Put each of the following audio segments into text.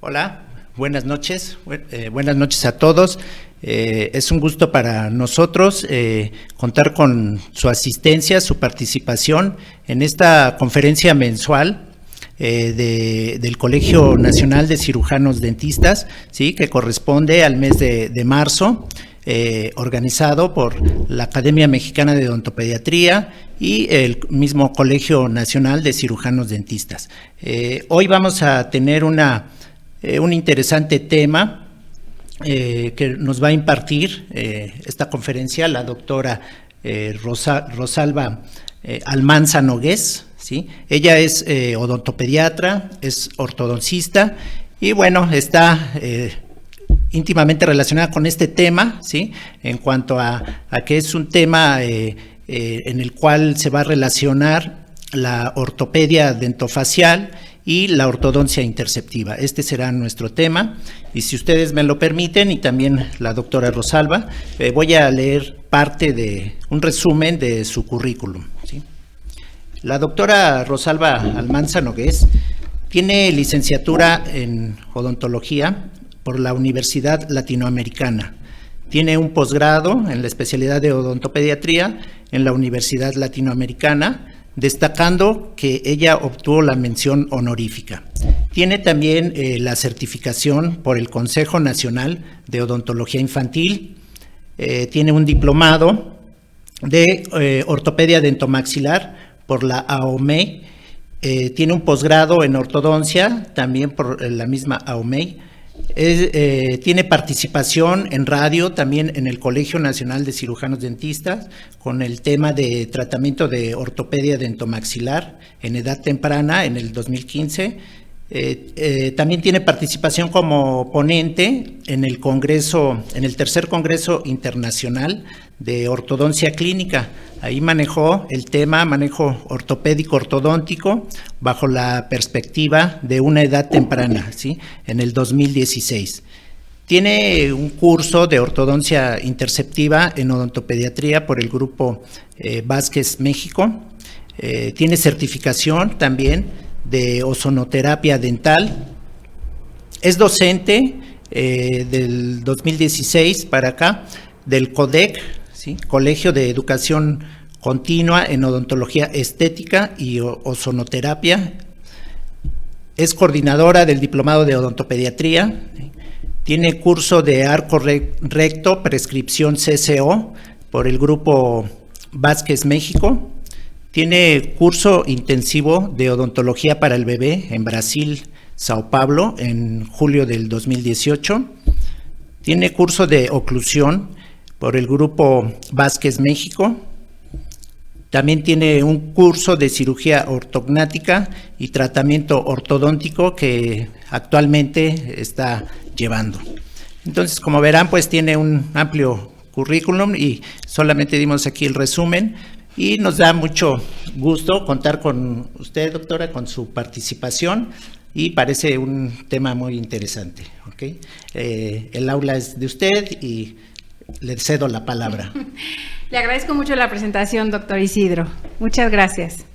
Hola, buenas noches a todos. Es un gusto para nosotros contar con su asistencia, su participación en esta conferencia mensual del Colegio Nacional de Cirujanos Dentistas, ¿sí?, que corresponde al mes de marzo, organizado por la Academia Mexicana de Odontopediatría y el mismo Colegio Nacional de Cirujanos Dentistas. Hoy vamos a tener un interesante tema que nos va a impartir esta conferencia la doctora Rosalba Almanza Nogués, ¿sí? Ella es odontopediatra, es ortodoncista y bueno, está íntimamente relacionada con este tema, ¿sí?, en cuanto a que es un tema en el cual se va a relacionar la ortopedia dentofacial y la ortodoncia interceptiva. Este será nuestro tema y si ustedes me lo permiten y también la doctora Rosalba, voy a leer parte de un resumen de su currículum, ¿sí? La doctora Rosalba Almanza Nogués tiene licenciatura en odontología por la Universidad Latinoamericana. Tiene un posgrado en la especialidad de odontopediatría en la Universidad Latinoamericana, destacando que ella obtuvo la mención honorífica. Tiene también la certificación por el Consejo Nacional de Odontología Infantil, tiene un diplomado de ortopedia dentomaxilar por la AOMEI, tiene un posgrado en ortodoncia también por la misma AOMEI, tiene participación en radio también en el Colegio Nacional de Cirujanos Dentistas con el tema de tratamiento de ortopedia dentomaxilar en edad temprana en el 2015. También tiene participación como ponente en el Congreso, en el tercer Congreso Internacional de Ortodoncia Clínica. Ahí manejó el tema manejo ortopédico ortodóntico bajo la perspectiva de una edad temprana, ¿sí?, en el 2016. Tiene un curso de ortodoncia interceptiva en odontopediatría por el grupo Vázquez México. Tiene certificación también de ozonoterapia dental. Es docente del 2016 para acá del CODEC, ¿sí?, Colegio de Educación Continua en Odontología Estética y Ozonoterapia. Es coordinadora del Diplomado de Odontopediatría. Tiene curso de arco recto, prescripción CCO por el grupo Vázquez México. Tiene curso intensivo de odontología para el bebé en Brasil, Sao Paulo, en julio del 2018. Tiene curso de oclusión por el grupo Vázquez México. También tiene un curso de cirugía ortognática y tratamiento ortodóntico que actualmente está llevando. Entonces, como verán, pues tiene un amplio currículum y solamente dimos aquí el resumen. Y nos da mucho gusto contar con usted, doctora, con su participación y parece un tema muy interesante, ¿okay? El aula es de usted y le cedo la palabra. Le agradezco mucho la presentación, doctor Isidro. Muchas gracias.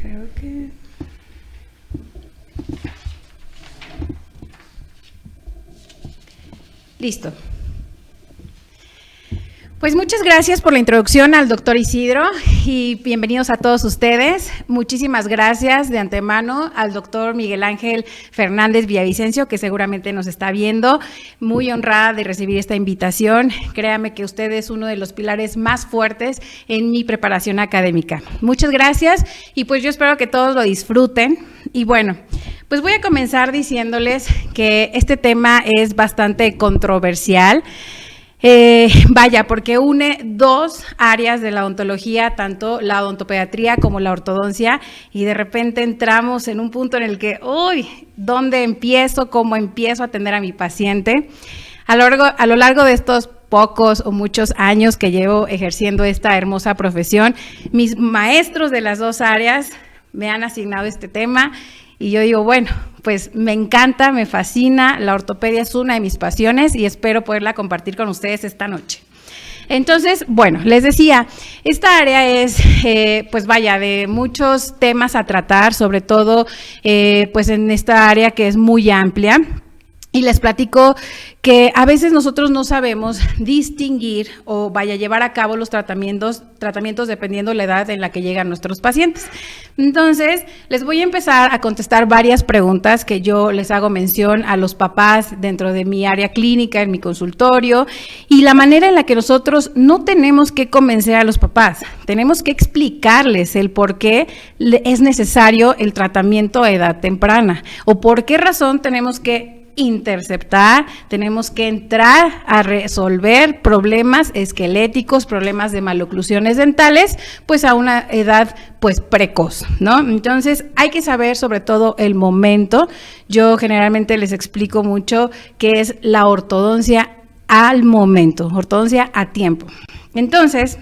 Creo que... Listo. Pues muchas gracias por la introducción al doctor Isidro y bienvenidos a todos ustedes. Muchísimas gracias de antemano al doctor Miguel Ángel Fernández Villavicencio, que seguramente nos está viendo. Muy honrada de recibir esta invitación. Créame que usted es uno de los pilares más fuertes en mi preparación académica. Muchas gracias y pues yo espero que todos lo disfruten. Y bueno, pues voy a comenzar diciéndoles que este tema es bastante controversial. Vaya, porque une dos áreas de la odontología, tanto la odontopediatría como la ortodoncia, y de repente entramos en un punto en el que, uy, ¿dónde empiezo? ¿Cómo empiezo a atender a mi paciente? A lo largo de estos pocos o muchos años que llevo ejerciendo esta hermosa profesión, mis maestros de las dos áreas me han asignado este tema y yo digo, bueno, pues me encanta, me fascina, la ortopedia es una de mis pasiones y espero poderla compartir con ustedes esta noche. Entonces, bueno, les decía, esta área es, pues vaya, de muchos temas a tratar, sobre todo, pues en esta área que es muy amplia. Y les platico que a veces nosotros no sabemos distinguir o vaya a llevar a cabo los tratamientos dependiendo la edad en la que llegan nuestros pacientes. Entonces, les voy a empezar a contestar varias preguntas que yo les hago mención a los papás dentro de mi área clínica, en mi consultorio, y la manera en la que nosotros no tenemos que convencer a los papás, tenemos que explicarles el por qué es necesario el tratamiento a edad temprana o por qué razón tenemos que interceptar, tenemos que entrar a resolver problemas esqueléticos, problemas de maloclusiones dentales, pues a una edad pues precoz, ¿no? Entonces hay que saber sobre todo el momento. Yo generalmente les explico mucho qué es la ortodoncia al momento, ortodoncia a tiempo. Entonces,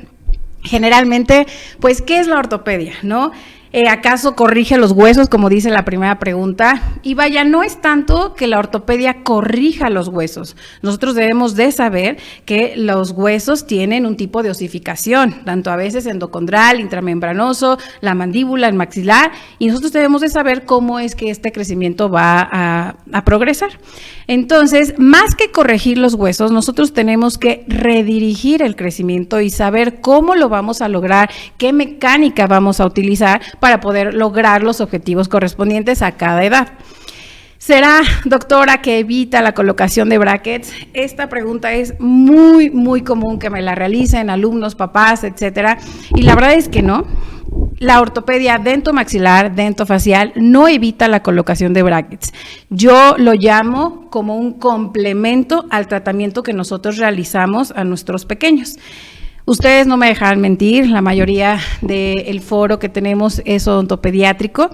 generalmente, pues, ¿qué es la ortopedia, no? ¿Acaso corrige los huesos, como dice la primera pregunta? Y vaya, no es tanto que la ortopedia corrija los huesos. Nosotros debemos de saber que los huesos tienen un tipo de osificación, tanto a veces endocondral, intramembranoso, la mandíbula, el maxilar, y nosotros debemos de saber cómo es que este crecimiento va a progresar. Entonces, más que corregir los huesos, nosotros tenemos que redirigir el crecimiento y saber cómo lo vamos a lograr, qué mecánica vamos a utilizar para poder lograr los objetivos correspondientes a cada edad. ¿Será, doctora, que evita la colocación de brackets? Esta pregunta es muy, muy común que me la realicen alumnos, papás, etcétera, y la verdad es que no. La ortopedia dentomaxilar, dentofacial, no evita la colocación de brackets. Yo lo llamo como un complemento al tratamiento que nosotros realizamos a nuestros pequeños. Ustedes no me dejarán mentir, la mayoría del foro que tenemos es odontopediátrico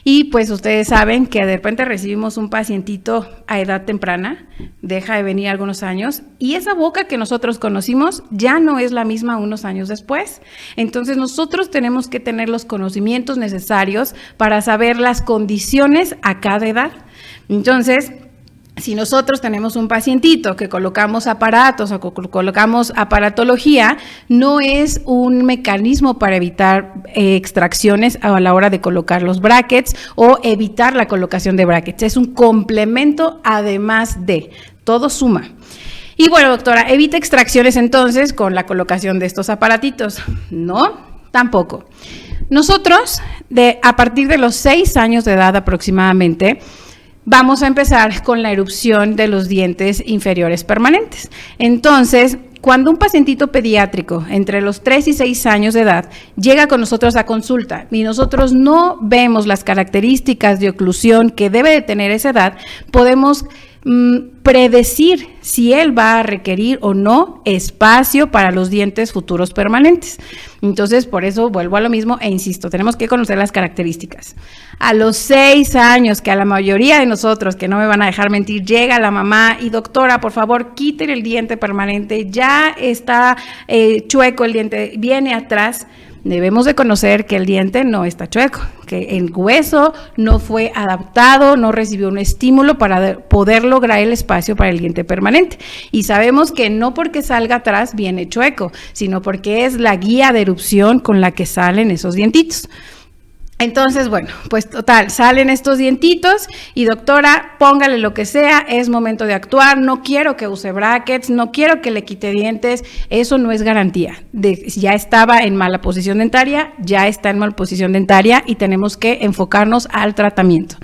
y pues ustedes saben que de repente recibimos un pacientito a edad temprana, deja de venir algunos años y esa boca que nosotros conocimos ya no es la misma unos años después. Entonces nosotros tenemos que tener los conocimientos necesarios para saber las condiciones a cada edad. Entonces, si nosotros tenemos un pacientito que colocamos aparatos o colocamos aparatología, no es un mecanismo para evitar extracciones a la hora de colocar los brackets o evitar la colocación de brackets. Es un complemento además de, todo suma. Y bueno, doctora, ¿evita extracciones entonces con la colocación de estos aparatitos? No, tampoco. Nosotros, a partir de los 6 años de edad aproximadamente, vamos a empezar con la erupción de los dientes inferiores permanentes. Entonces, cuando un pacientito pediátrico entre los 3 y 6 años de edad llega con nosotros a consulta y nosotros no vemos las características de oclusión que debe de tener esa edad, podemos predecir si él va a requerir o no espacio para los dientes futuros permanentes. Entonces, por eso vuelvo a lo mismo e insisto, tenemos que conocer las características. A los 6 años, que a la mayoría de nosotros, que no me van a dejar mentir, llega la mamá y doctora, por favor, quiten el diente permanente, ya está chueco el diente, viene atrás. Debemos de conocer que el diente no está chueco, que el hueso no fue adaptado, no recibió un estímulo para poder lograr el espacio para el diente permanente. Y sabemos que no porque salga atrás viene chueco, sino porque es la guía de erupción con la que salen esos dientitos. Entonces, bueno, pues total, salen estos dientitos y doctora, póngale lo que sea, es momento de actuar, no quiero que use brackets, no quiero que le quite dientes, eso no es garantía. Ya estaba en mala posición dentaria, ya está en mala posición dentaria y tenemos que enfocarnos al tratamiento.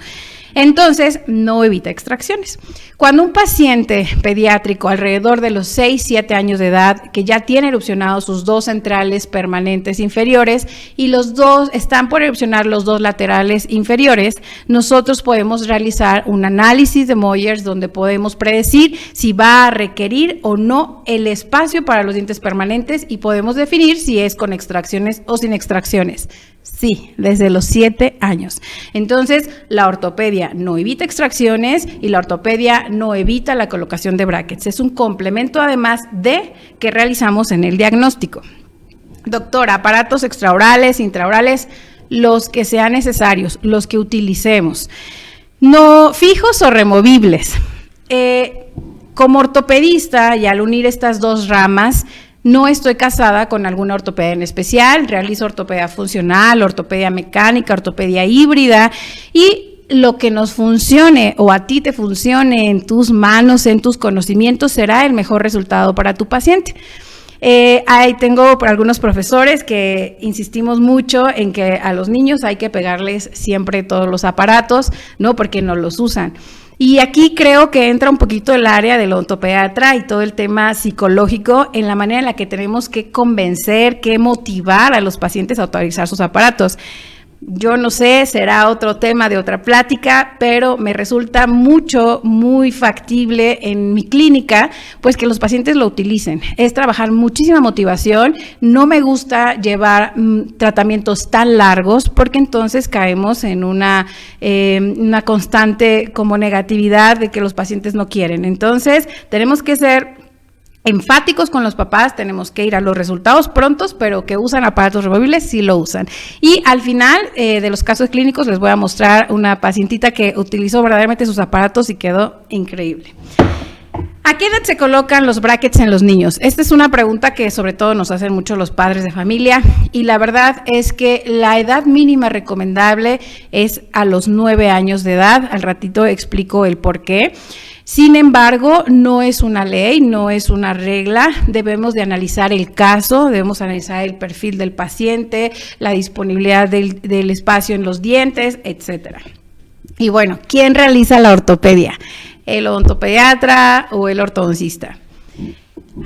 Entonces, no evita extracciones. Cuando un paciente pediátrico alrededor de los 6, 7 años de edad, que ya tiene erupcionados sus 2 centrales permanentes inferiores y los 2 están por erupcionar los 2 laterales inferiores, nosotros podemos realizar un análisis de Moyers donde podemos predecir si va a requerir o no el espacio para los dientes permanentes y podemos definir si es con extracciones o sin extracciones. Sí, desde los 7 años. Entonces, la ortopedia no evita extracciones y la ortopedia no evita la colocación de brackets. Es un complemento además de que realizamos en el diagnóstico. Doctora, aparatos extraorales, intraorales, los que sean necesarios, los que utilicemos. No fijos o removibles. Como ortopedista y al unir estas dos ramas, No estoy casada con alguna ortopedia en especial, realizo ortopedia funcional, ortopedia mecánica, ortopedia híbrida y lo que nos funcione o a ti te funcione en tus manos, en tus conocimientos, será el mejor resultado para tu paciente. Ahí tengo algunos profesores que insistimos mucho en que a los niños hay que pegarles siempre todos los aparatos, ¿no? Porque no los usan. Y aquí creo que entra un poquito el área del odontopediatra y todo el tema psicológico en la manera en la que tenemos que convencer, que motivar a los pacientes a utilizar sus aparatos. Yo no sé, será otro tema de otra plática, pero me resulta muy factible en mi clínica, pues que los pacientes lo utilicen. Es trabajar muchísima motivación. No me gusta llevar tratamientos tan largos porque entonces caemos en una constante como negatividad de que los pacientes no quieren. Entonces, tenemos que ser enfáticos con los papás, tenemos que ir a los resultados prontos, pero que usan aparatos removibles, sí lo usan. Y al final de los casos clínicos les voy a mostrar una pacientita que utilizó verdaderamente sus aparatos y quedó increíble. ¿A qué edad se colocan los brackets en los niños? Esta es una pregunta que sobre todo nos hacen mucho los padres de familia y la verdad es que la edad mínima recomendable es a los 9 años de edad. Al ratito explico el por qué. Sin embargo, no es una ley, no es una regla, debemos de analizar el caso, debemos analizar el perfil del paciente, la disponibilidad del espacio en los dientes, etcétera. Y bueno, ¿quién realiza la ortopedia? ¿El odontopediatra o el ortodoncista?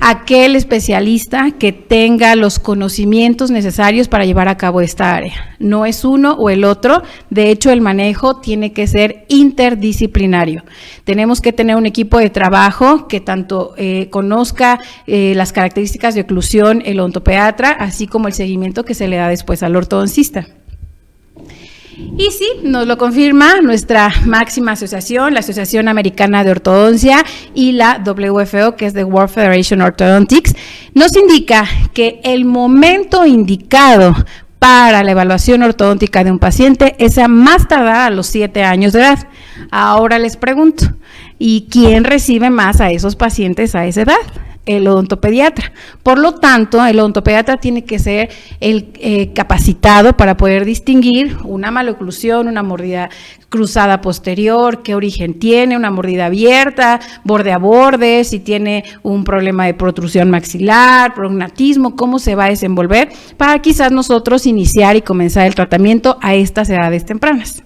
Aquel especialista que tenga los conocimientos necesarios para llevar a cabo esta área. No es uno o el otro, de hecho el manejo tiene que ser interdisciplinario. Tenemos que tener un equipo de trabajo que tanto conozca las características de oclusión el odontopediatra, así como el seguimiento que se le da después al ortodoncista. Y sí, nos lo confirma nuestra máxima asociación, la Asociación Americana de Ortodoncia y la WFO, que es the World Federation of Orthodontics, nos indica que el momento indicado para la evaluación ortodóntica de un paciente es a más tardar a los 7 años de edad. Ahora les pregunto, ¿y quién recibe más a esos pacientes a esa edad? El odontopediatra. Por lo tanto, el odontopediatra tiene que ser el capacitado para poder distinguir una maloclusión, una mordida cruzada posterior, qué origen tiene, una mordida abierta, borde a borde, si tiene un problema de protrusión maxilar, prognatismo, cómo se va a desenvolver, para quizás nosotros iniciar y comenzar el tratamiento a estas edades tempranas.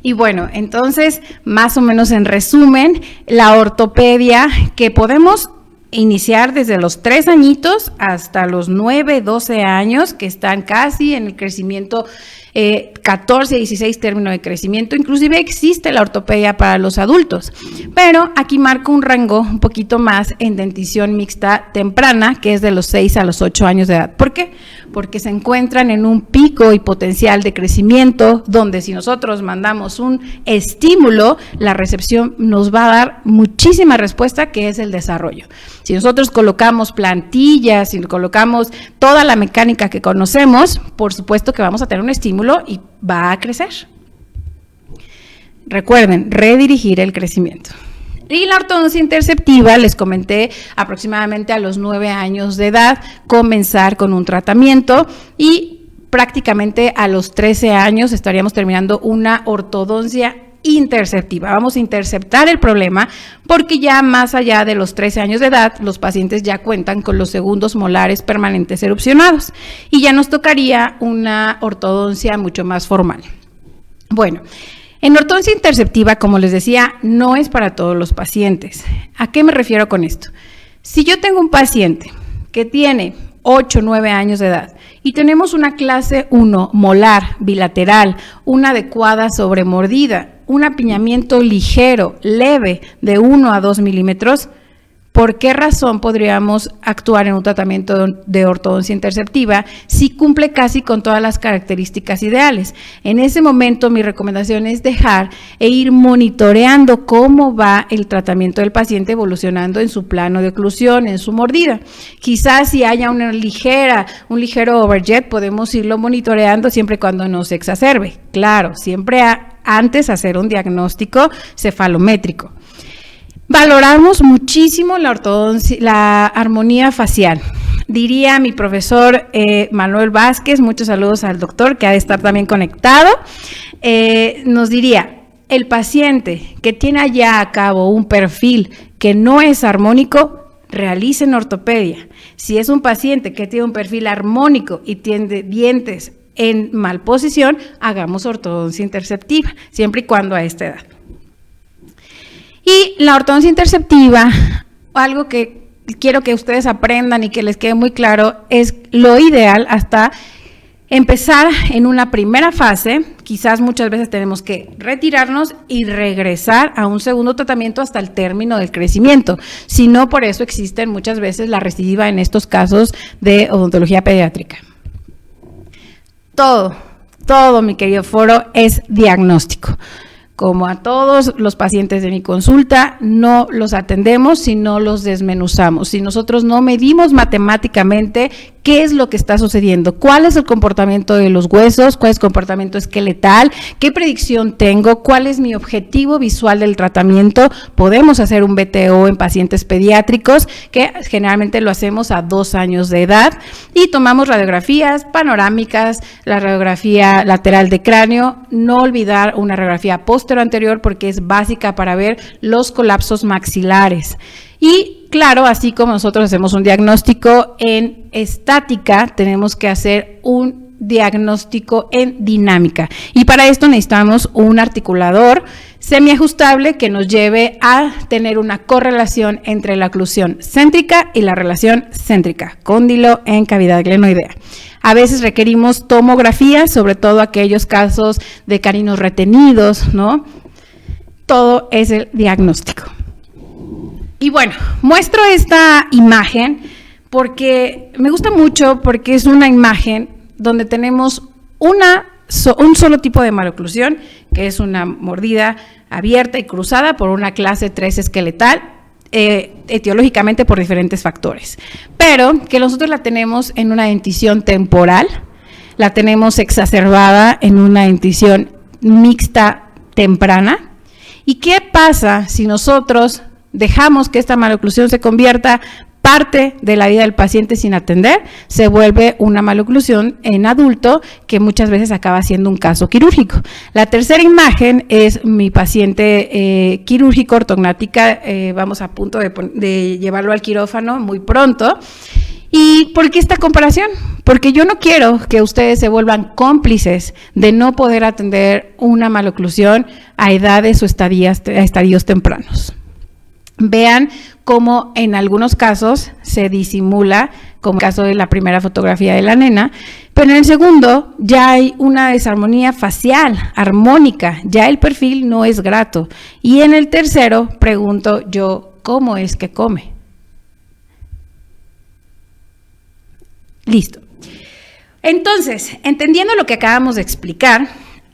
Y bueno, entonces, más o menos en resumen, la ortopedia que podemos iniciar desde los 3 añitos hasta los 9, 12 años, que están casi en el crecimiento 14, 16 término de crecimiento, inclusive existe la ortopedia para los adultos, pero aquí marco un rango un poquito más en dentición mixta temprana, que es de los 6 a los 8 años de edad. ¿Por qué? Porque se encuentran en un pico y potencial de crecimiento, donde si nosotros mandamos un estímulo, la recepción nos va a dar muchísima respuesta, que es el desarrollo. Si nosotros colocamos plantillas, si colocamos toda la mecánica que conocemos, por supuesto que vamos a tener un estímulo y va a crecer. Recuerden, redirigir el crecimiento. Y la ortodoncia interceptiva, les comenté, aproximadamente a los 9 años de edad, comenzar con un tratamiento y prácticamente a los 13 años estaríamos terminando una ortodoncia interceptiva. Vamos a interceptar el problema porque ya más allá de los 13 años de edad, los pacientes ya cuentan con los segundos molares permanentes erupcionados y ya nos tocaría una ortodoncia mucho más formal. Bueno, en ortodoncia interceptiva, como les decía, no es para todos los pacientes. ¿A qué me refiero con esto? Si yo tengo un paciente que tiene 8, 9 años de edad y tenemos una clase 1 molar bilateral, una adecuada sobremordida, un apiñamiento ligero, leve, de 1 a 2 milímetros, ¿por qué razón podríamos actuar en un tratamiento de ortodoncia interceptiva si cumple casi con todas las características ideales? En ese momento mi recomendación es dejar e ir monitoreando cómo va el tratamiento del paciente evolucionando en su plano de oclusión, en su mordida. Quizás si haya un ligero overjet, podemos irlo monitoreando siempre y cuando no se exacerbe. Claro, siempre antes hacer un diagnóstico cefalométrico. Valoramos muchísimo la ortodoncia, la armonía facial. Diría mi profesor Manuel Vázquez, muchos saludos al doctor que ha de estar también conectado, nos diría, el paciente que tiene allá a cabo un perfil que no es armónico, realicen ortopedia. Si es un paciente que tiene un perfil armónico y tiene dientes en mal posición, hagamos ortodoncia interceptiva, siempre y cuando a esta edad. Y la ortodoncia interceptiva, algo que quiero que ustedes aprendan y que les quede muy claro, es lo ideal hasta empezar en una primera fase. Quizás muchas veces tenemos que retirarnos y regresar a un segundo tratamiento hasta el término del crecimiento. Si no, por eso existen muchas veces la recidiva en estos casos de odontología pediátrica. Todo, mi querido foro, es diagnóstico. Como a todos los pacientes de mi consulta, no los atendemos si no los desmenuzamos, si nosotros no medimos matemáticamente qué es lo que está sucediendo, cuál es el comportamiento de los huesos, cuál es el comportamiento esqueletal, qué predicción tengo, cuál es mi objetivo visual del tratamiento. Podemos hacer un BTO en pacientes pediátricos, que generalmente lo hacemos a 2 años de edad, y tomamos radiografías panorámicas, la radiografía lateral de cráneo, no olvidar una radiografía posterior porque es básica para ver los colapsos maxilares. Y claro, así como nosotros hacemos un diagnóstico en estática, tenemos que hacer un diagnóstico en dinámica. Y para esto necesitamos un articulador semiajustable que nos lleve a tener una correlación entre la oclusión céntrica y la relación céntrica, cóndilo en cavidad glenoidea. A veces requerimos tomografía, sobre todo aquellos casos de caninos retenidos, ¿no? Todo es el diagnóstico. Y bueno, muestro esta imagen porque me gusta mucho, porque es una imagen donde tenemos un solo tipo de maloclusión, que es una mordida abierta y cruzada por una clase 3 esqueletal, etiológicamente por diferentes factores, pero que nosotros la tenemos en una dentición temporal, la tenemos exacerbada en una dentición mixta temprana. ¿Y qué pasa si nosotros dejamos que esta maloclusión se convierta parte de la vida del paciente sin atender? Se vuelve una maloclusión en adulto que muchas veces acaba siendo un caso quirúrgico. La tercera imagen es mi paciente quirúrgico ortognática, vamos a punto de llevarlo al quirófano muy pronto. ¿Y por qué esta comparación? Porque yo no quiero que ustedes se vuelvan cómplices de no poder atender una maloclusión a edades o estadios tempranos. Vean cómo en algunos casos se disimula, como el caso de la primera fotografía de la nena, pero en el segundo ya hay una desarmonía facial, armónica, ya el perfil no es grato. Y en el tercero pregunto yo, ¿cómo es que come? Listo. Entonces, entendiendo lo que acabamos de explicar,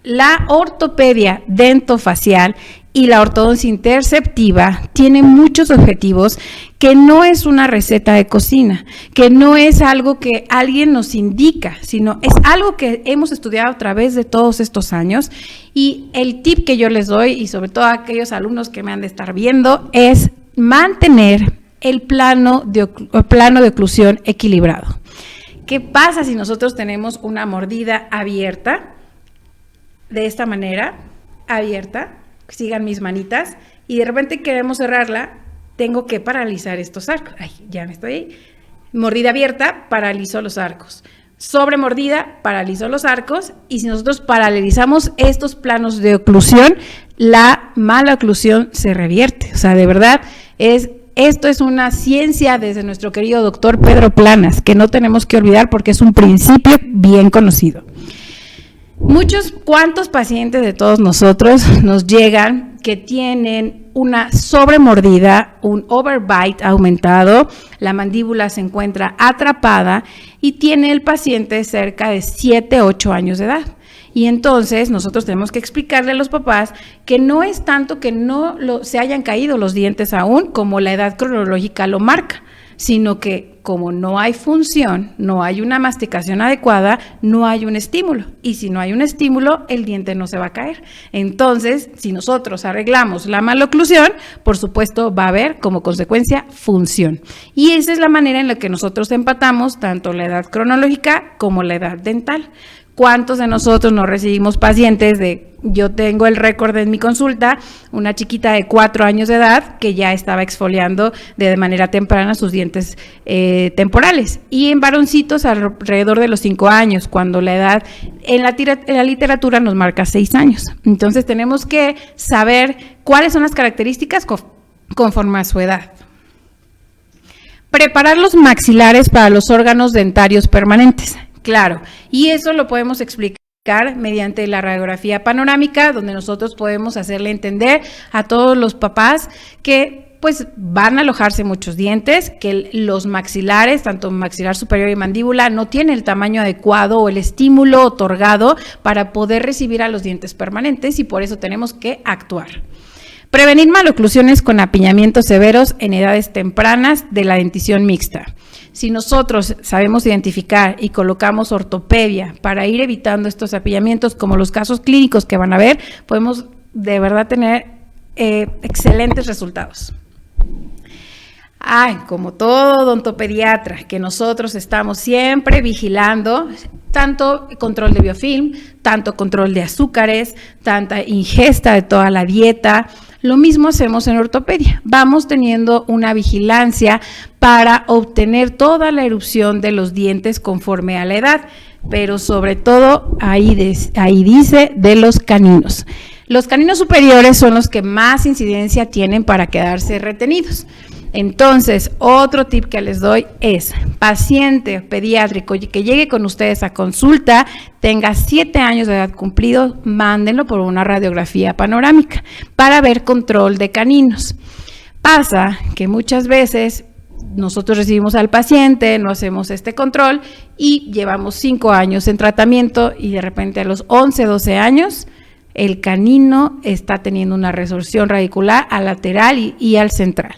la ortopedia dentofacial y la ortodoncia interceptiva tiene muchos objetivos, que no es una receta de cocina, que no es algo que alguien nos indica, sino es algo que hemos estudiado a través de todos estos años. Y el tip que yo les doy, y sobre todo a aquellos alumnos que me han de estar viendo, es mantener el plano de oclusión equilibrado. ¿Qué pasa si nosotros tenemos una mordida abierta? De esta manera, abierta, sigan mis manitas, y de repente queremos cerrarla, tengo que paralizar estos arcos. Ay, ya me estoy ahí. Mordida abierta, paralizo los arcos. Sobre mordida, paralizo los arcos, y si nosotros paralizamos estos planos de oclusión, la mala oclusión se revierte. O sea, de verdad, esto es una ciencia desde nuestro querido doctor Pedro Planas, que no tenemos que olvidar porque es un principio bien conocido. ¿Cuántos pacientes de todos nosotros nos llegan que tienen una sobremordida, un overbite aumentado, la mandíbula se encuentra atrapada y tiene el paciente cerca de 7, 8 años de edad? Y entonces nosotros tenemos que explicarle a los papás que no es tanto que no se hayan caído los dientes aún, como la edad cronológica lo marca. sino que como no hay función, no hay una masticación adecuada, no hay un estímulo. Y si no hay un estímulo, el diente no se va a caer. Entonces, si nosotros arreglamos la maloclusión, por supuesto va a haber como consecuencia función. Y esa es la manera en la que nosotros empatamos tanto la edad cronológica como la edad dental. ¿Cuántos de nosotros no recibimos pacientes yo tengo el récord en mi consulta, una chiquita de 4 años de edad que ya estaba exfoliando de manera temprana sus dientes temporales, y en varoncitos alrededor de los 5 años, cuando la edad en la literatura nos marca 6 años. Entonces tenemos que saber cuáles son las características conforme a su edad. Preparar los maxilares para los órganos dentarios permanentes. Claro, y eso lo podemos explicar mediante la radiografía panorámica, donde nosotros podemos hacerle entender a todos los papás que pues van a alojarse muchos dientes, que los maxilares, tanto maxilar superior y mandíbula, no tienen el tamaño adecuado o el estímulo otorgado para poder recibir a los dientes permanentes, y por eso tenemos que actuar. Prevenir maloclusiones con apiñamientos severos en edades tempranas de la dentición mixta. Si nosotros sabemos identificar y colocamos ortopedia para ir evitando estos apiñamientos, como los casos clínicos que van a ver, podemos de verdad tener excelentes resultados. Como todo odontopediatra, que nosotros estamos siempre vigilando, tanto control de biofilm, tanto control de azúcares, tanta ingesta de toda la dieta. Lo mismo hacemos en ortopedia. Vamos teniendo una vigilancia para obtener toda la erupción de los dientes conforme a la edad, pero sobre todo ahí dice de los caninos. Los caninos superiores son los que más incidencia tienen para quedarse retenidos. Entonces, otro tip que les doy es, paciente pediátrico que llegue con ustedes a consulta, tenga 7 años de edad cumplidos, mándenlo por una radiografía panorámica para ver control de caninos. Pasa que muchas veces nosotros recibimos al paciente, no hacemos este control y llevamos 5 años en tratamiento y de repente a los 11, 12 años, el canino está teniendo una resorción radicular al lateral y al central.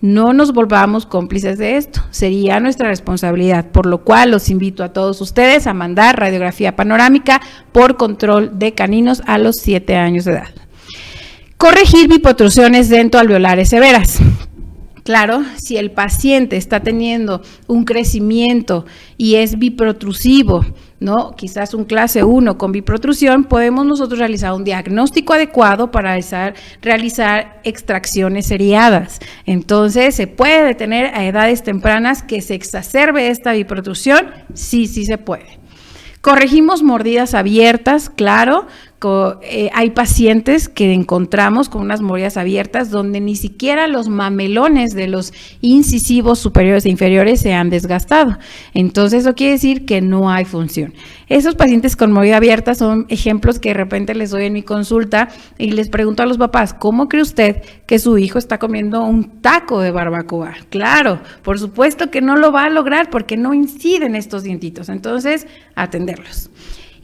No nos volvamos cómplices de esto, sería nuestra responsabilidad, por lo cual los invito a todos ustedes a mandar radiografía panorámica por control de caninos a los 7 años de edad. Corregir biprotrusiones dentoalveolares severas. Claro, si el paciente está teniendo un crecimiento y es biprotrusivo, ¿no? Quizás un clase 1 con biprotrusión, podemos nosotros realizar un diagnóstico adecuado para realizar extracciones seriadas. Entonces, ¿se puede detener a edades tempranas que se exacerbe esta biprotrusión? Sí, sí se puede. Corregimos mordidas abiertas, claro. Hay pacientes que encontramos con unas mordidas abiertas donde ni siquiera los mamelones de los incisivos superiores e inferiores se han desgastado. Entonces, eso quiere decir que no hay función. Esos pacientes con mordida abierta son ejemplos que de repente les doy en mi consulta y les pregunto a los papás, ¿cómo cree usted que su hijo está comiendo un taco de barbacoa? Claro, por supuesto que no lo va a lograr porque no inciden estos dientitos. Entonces, atenderlos.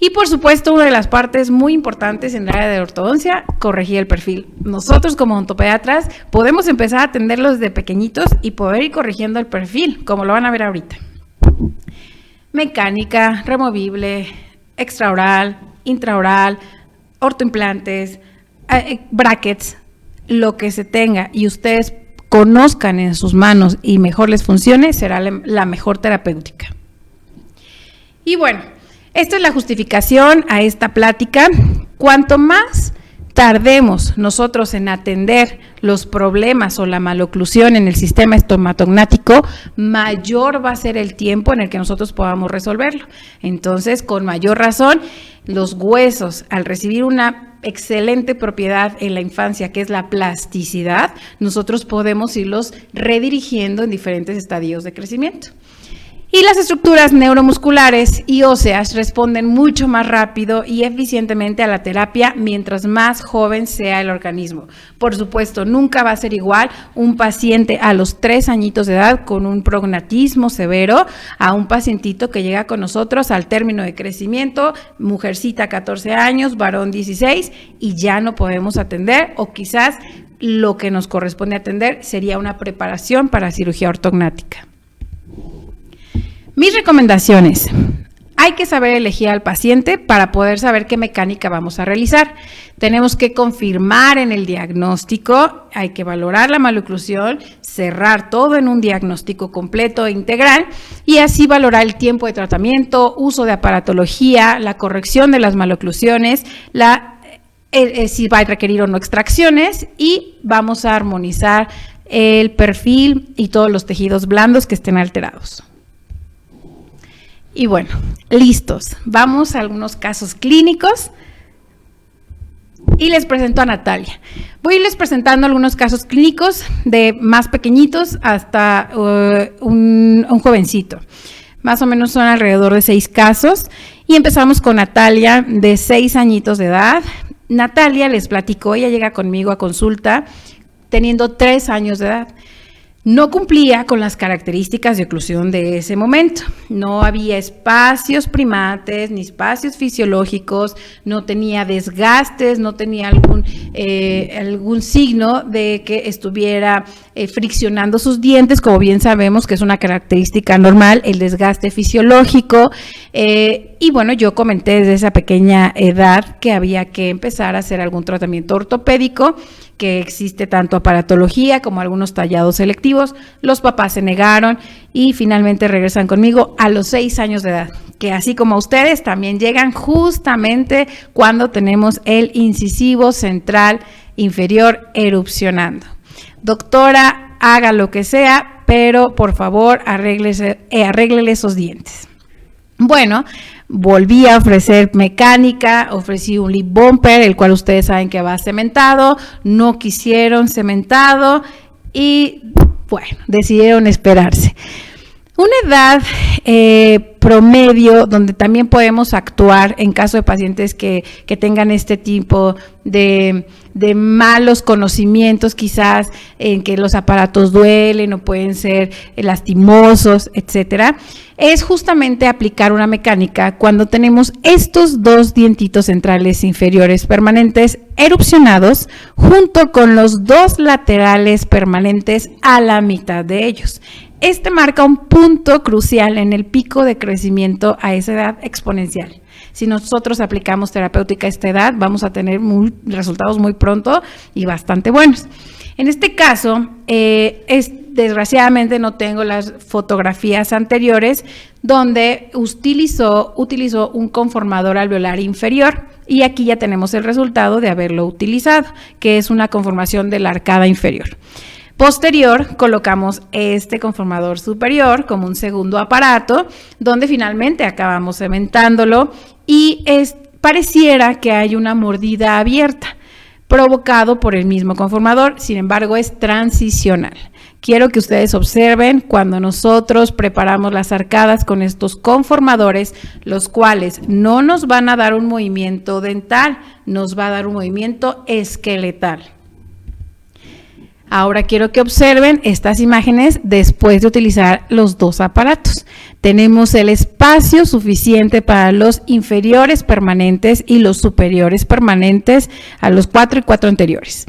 Y por supuesto, una de las partes muy importantes en el área de ortodoncia, corregir el perfil. Nosotros como odontopediatras podemos empezar a atenderlos desde pequeñitos y poder ir corrigiendo el perfil, como lo van a ver ahorita. Mecánica, removible, extraoral, intraoral, ortoimplantes, brackets, lo que se tenga y ustedes conozcan en sus manos y mejor les funcione, será la mejor terapéutica. Y bueno, esta es la justificación a esta plática. Cuanto más tardemos nosotros en atender los problemas o la maloclusión en el sistema estomatognático, mayor va a ser el tiempo en el que nosotros podamos resolverlo. Entonces, con mayor razón, los huesos, al recibir una excelente propiedad en la infancia, que es la plasticidad, nosotros podemos irlos redirigiendo en diferentes estadios de crecimiento. Y las estructuras neuromusculares y óseas responden mucho más rápido y eficientemente a la terapia mientras más joven sea el organismo. Por supuesto, nunca va a ser igual un paciente a los 3 añitos de edad con un prognatismo severo a un pacientito que llega con nosotros al término de crecimiento, mujercita 14 años, varón 16 y ya no podemos atender o quizás lo que nos corresponde atender sería una preparación para cirugía ortognática. Mis recomendaciones. Hay que saber elegir al paciente para poder saber qué mecánica vamos a realizar. Tenemos que confirmar en el diagnóstico, hay que valorar la maloclusión, cerrar todo en un diagnóstico completo e integral y así valorar el tiempo de tratamiento, uso de aparatología, la corrección de las maloclusiones, si va a requerir o no extracciones y vamos a armonizar el perfil y todos los tejidos blandos que estén alterados. Y bueno, listos. Vamos a algunos casos clínicos y les presento a Natalia. Voy a irles presentando algunos casos clínicos de más pequeñitos hasta un jovencito. Más o menos son alrededor de 6 casos y empezamos con Natalia de 6 añitos de edad. Natalia, les platico, ella llega conmigo a consulta teniendo 3 años de edad. No cumplía con las características de oclusión de ese momento. No había espacios primates ni espacios fisiológicos, no tenía desgastes, no tenía algún signo de que estuviera friccionando sus dientes, como bien sabemos que es una característica normal, el desgaste fisiológico. Y bueno, yo comenté desde esa pequeña edad que había que empezar a hacer algún tratamiento ortopédico, que existe tanto aparatología como algunos tallados selectivos. Los papás se negaron y finalmente regresan conmigo a los 6 años de edad, que así como ustedes también llegan justamente cuando tenemos el incisivo central inferior erupcionando. Doctora, haga lo que sea, pero por favor arréglele esos dientes. Bueno, volví a ofrecer mecánica, ofrecí un lip bumper, el cual ustedes saben que va cementado, no quisieron cementado y bueno, decidieron esperarse. Una edad promedio donde también podemos actuar en caso de pacientes que tengan este tipo de malos conocimientos, quizás en que los aparatos duelen o pueden ser lastimosos, etcétera, es justamente aplicar una mecánica cuando tenemos estos 2 dientitos centrales inferiores permanentes erupcionados junto con los 2 laterales permanentes a la mitad de ellos. Este marca un punto crucial en el pico de crecimiento a esa edad exponencial. Si nosotros aplicamos terapéutica a esta edad, vamos a tener resultados muy pronto y bastante buenos. En este caso, desgraciadamente no tengo las fotografías anteriores donde utilizó un conformador alveolar inferior y aquí ya tenemos el resultado de haberlo utilizado, que es una conformación de la arcada inferior. Posterior, colocamos este conformador superior como un segundo aparato, donde finalmente acabamos cementándolo y pareciera que hay una mordida abierta, provocado por el mismo conformador, sin embargo es transicional. Quiero que ustedes observen cuando nosotros preparamos las arcadas con estos conformadores, los cuales no nos van a dar un movimiento dental, nos va a dar un movimiento esqueletal. Ahora quiero que observen estas imágenes después de utilizar los 2 aparatos. Tenemos el espacio suficiente para los inferiores permanentes y los superiores permanentes a los 4 y 4 anteriores.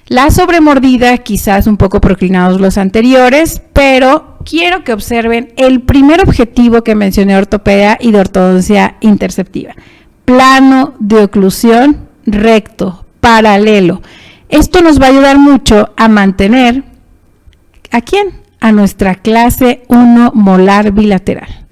La sobremordida, quizás un poco proclinados los anteriores, pero quiero que observen el primer objetivo que mencioné de ortopedia y de ortodoncia interceptiva. Plano de oclusión recto, paralelo. Esto nos va a ayudar mucho a mantener, ¿a quién? A nuestra clase 1 molar bilateral.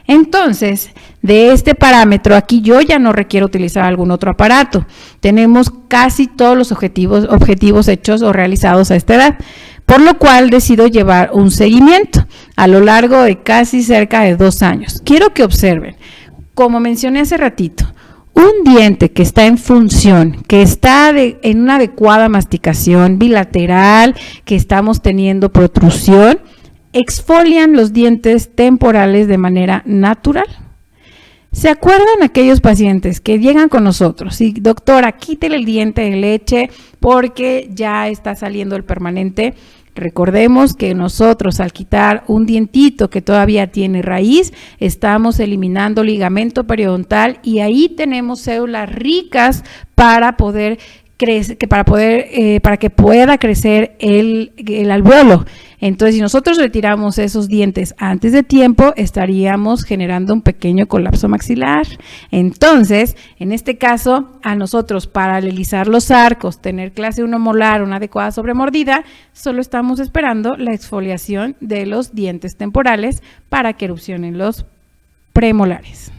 Entonces, de este parámetro, aquí yo ya no requiero utilizar algún otro aparato. Tenemos casi todos los objetivos hechos o realizados a esta edad, por lo cual decido llevar un seguimiento a lo largo de casi cerca de 2 años. Quiero que observen, como mencioné hace ratito, un diente que está en función, que está en una adecuada masticación bilateral, que estamos teniendo protrusión, exfolian los dientes temporales de manera natural. ¿Se acuerdan aquellos pacientes que llegan con nosotros y doctora, quítele el diente de leche porque ya está saliendo el permanente? Recordemos que nosotros al quitar un dientito que todavía tiene raíz, estamos eliminando ligamento periodontal y ahí tenemos células ricas para poder para que pueda crecer el alvéolo. Entonces, si nosotros retiramos esos dientes antes de tiempo, estaríamos generando un pequeño colapso maxilar. Entonces, en este caso, a nosotros paralelizar los arcos, tener clase 1 molar, una adecuada sobremordida, solo estamos esperando la exfoliación de los dientes temporales para que erupcionen los premolares.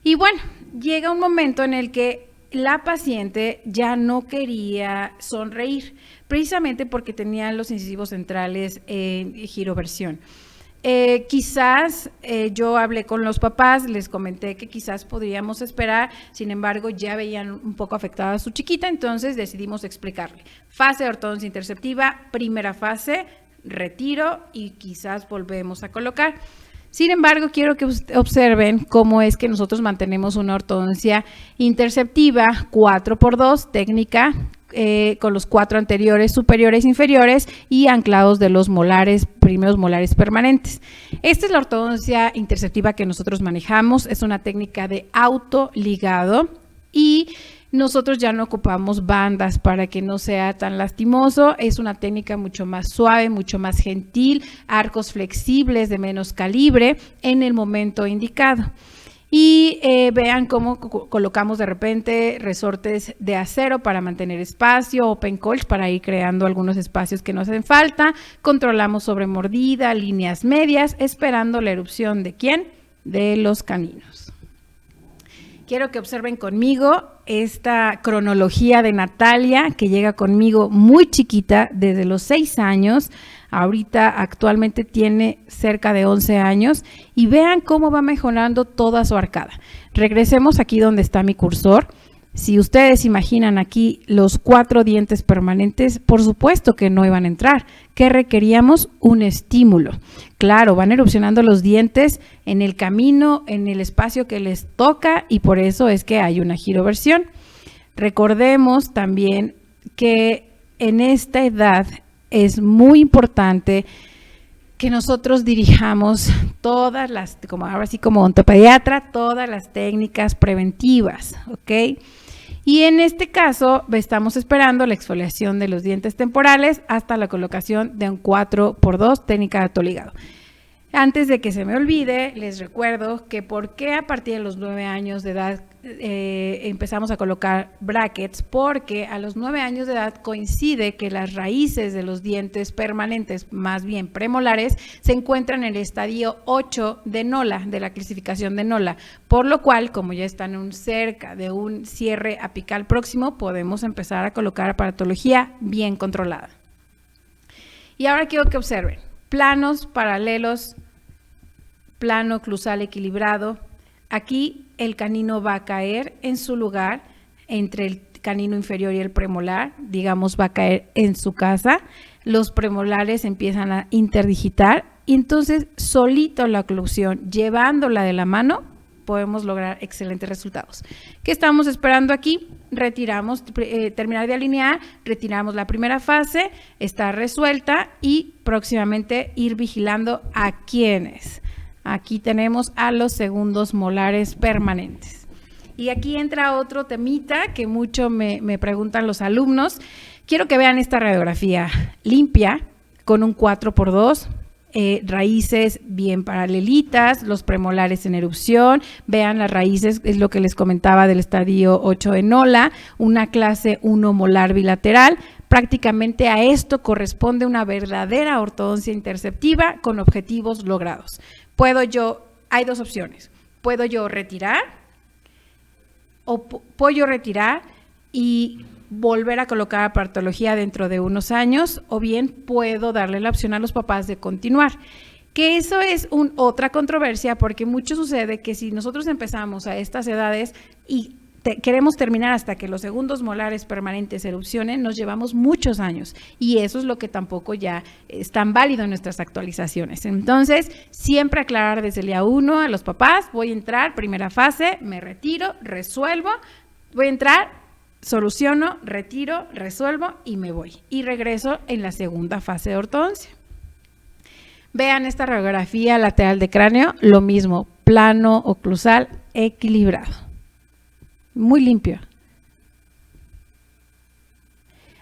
Y bueno, llega un momento en el que la paciente ya no quería sonreír, precisamente porque tenía los incisivos centrales en giroversión. Quizás yo hablé con los papás, les comenté que quizás podríamos esperar, sin embargo ya veían un poco afectada a su chiquita, entonces decidimos explicarle. Fase de ortodoncia interceptiva, primera fase, retiro y quizás volvemos a colocar. Sin embargo, quiero que observen cómo es que nosotros mantenemos una ortodoncia interceptiva 4x2, técnica con los 4 anteriores, superiores, inferiores y anclados de los molares, primeros molares permanentes. Esta es la ortodoncia interceptiva que nosotros manejamos, es una técnica de autoligado y nosotros ya no ocupamos bandas para que no sea tan lastimoso, es una técnica mucho más suave, mucho más gentil, arcos flexibles de menos calibre en el momento indicado. Y vean cómo colocamos de repente resortes de acero para mantener espacio, open colch para ir creando algunos espacios que nos hacen falta, controlamos sobremordida, líneas medias, esperando la erupción ¿de quién? De los caninos. Quiero que observen conmigo esta cronología de Natalia, que llega conmigo muy chiquita, desde los 6 años, ahorita actualmente tiene cerca de 11 años, y vean cómo va mejorando toda su arcada. Regresemos aquí donde está mi cursor. Si ustedes imaginan aquí los 4 dientes permanentes, por supuesto que no iban a entrar. ¿Qué requeríamos? Un estímulo. Claro, van erupcionando los dientes en el camino, en el espacio que les toca y por eso es que hay una giroversión. Recordemos también que en esta edad es muy importante que nosotros dirijamos todas las, como ahora sí como odontopediatra, todas las técnicas preventivas, ¿ok? Y en este caso estamos esperando la exfoliación de los dientes temporales hasta la colocación de un 4x2 técnica de autoligado. Antes de que se me olvide, les recuerdo que por qué a partir de los 9 años de edad empezamos a colocar brackets, porque a los 9 años de edad coincide que las raíces de los dientes permanentes, más bien premolares, se encuentran en el estadio 8 de Nolla, de la clasificación de Nolla, por lo cual, como ya están cerca de un cierre apical próximo, podemos empezar a colocar aparatología bien controlada. Y ahora quiero que observen planos paralelos, plano oclusal equilibrado. Aquí el canino va a caer en su lugar entre el canino inferior y el premolar, digamos va a caer en su casa, los premolares empiezan a interdigitar y entonces solito la oclusión, llevándola de la mano, podemos lograr excelentes resultados. ¿Qué estamos esperando aquí? Retiramos, terminar de alinear, retiramos la primera fase, está resuelta y próximamente ir vigilando a quiénes. Aquí tenemos a los segundos molares permanentes. Y aquí entra otro temita que mucho me preguntan los alumnos. Quiero que vean esta radiografía limpia con un 4x2. Raíces bien paralelitas, los premolares en erupción, vean las raíces, es lo que les comentaba del estadio 8 de Nolla, una clase 1 molar bilateral, prácticamente a esto corresponde una verdadera ortodoncia interceptiva con objetivos logrados. Hay 2 opciones, puedo yo retirar y volver a colocar aparatología dentro de unos años, o bien puedo darle la opción a los papás de continuar. Que eso es otra controversia, porque mucho sucede que si nosotros empezamos a estas edades y queremos terminar hasta que los segundos molares permanentes erupcionen, nos llevamos muchos años y eso es lo que tampoco ya es tan válido en nuestras actualizaciones. Entonces, siempre aclarar desde el día 1 a los papás, voy a entrar, primera fase, me retiro, resuelvo, voy a entrar, soluciono, retiro, resuelvo y me voy. Y regreso en la segunda fase de ortodoncia. Vean esta radiografía lateral de cráneo, lo mismo, plano oclusal equilibrado. Muy limpio.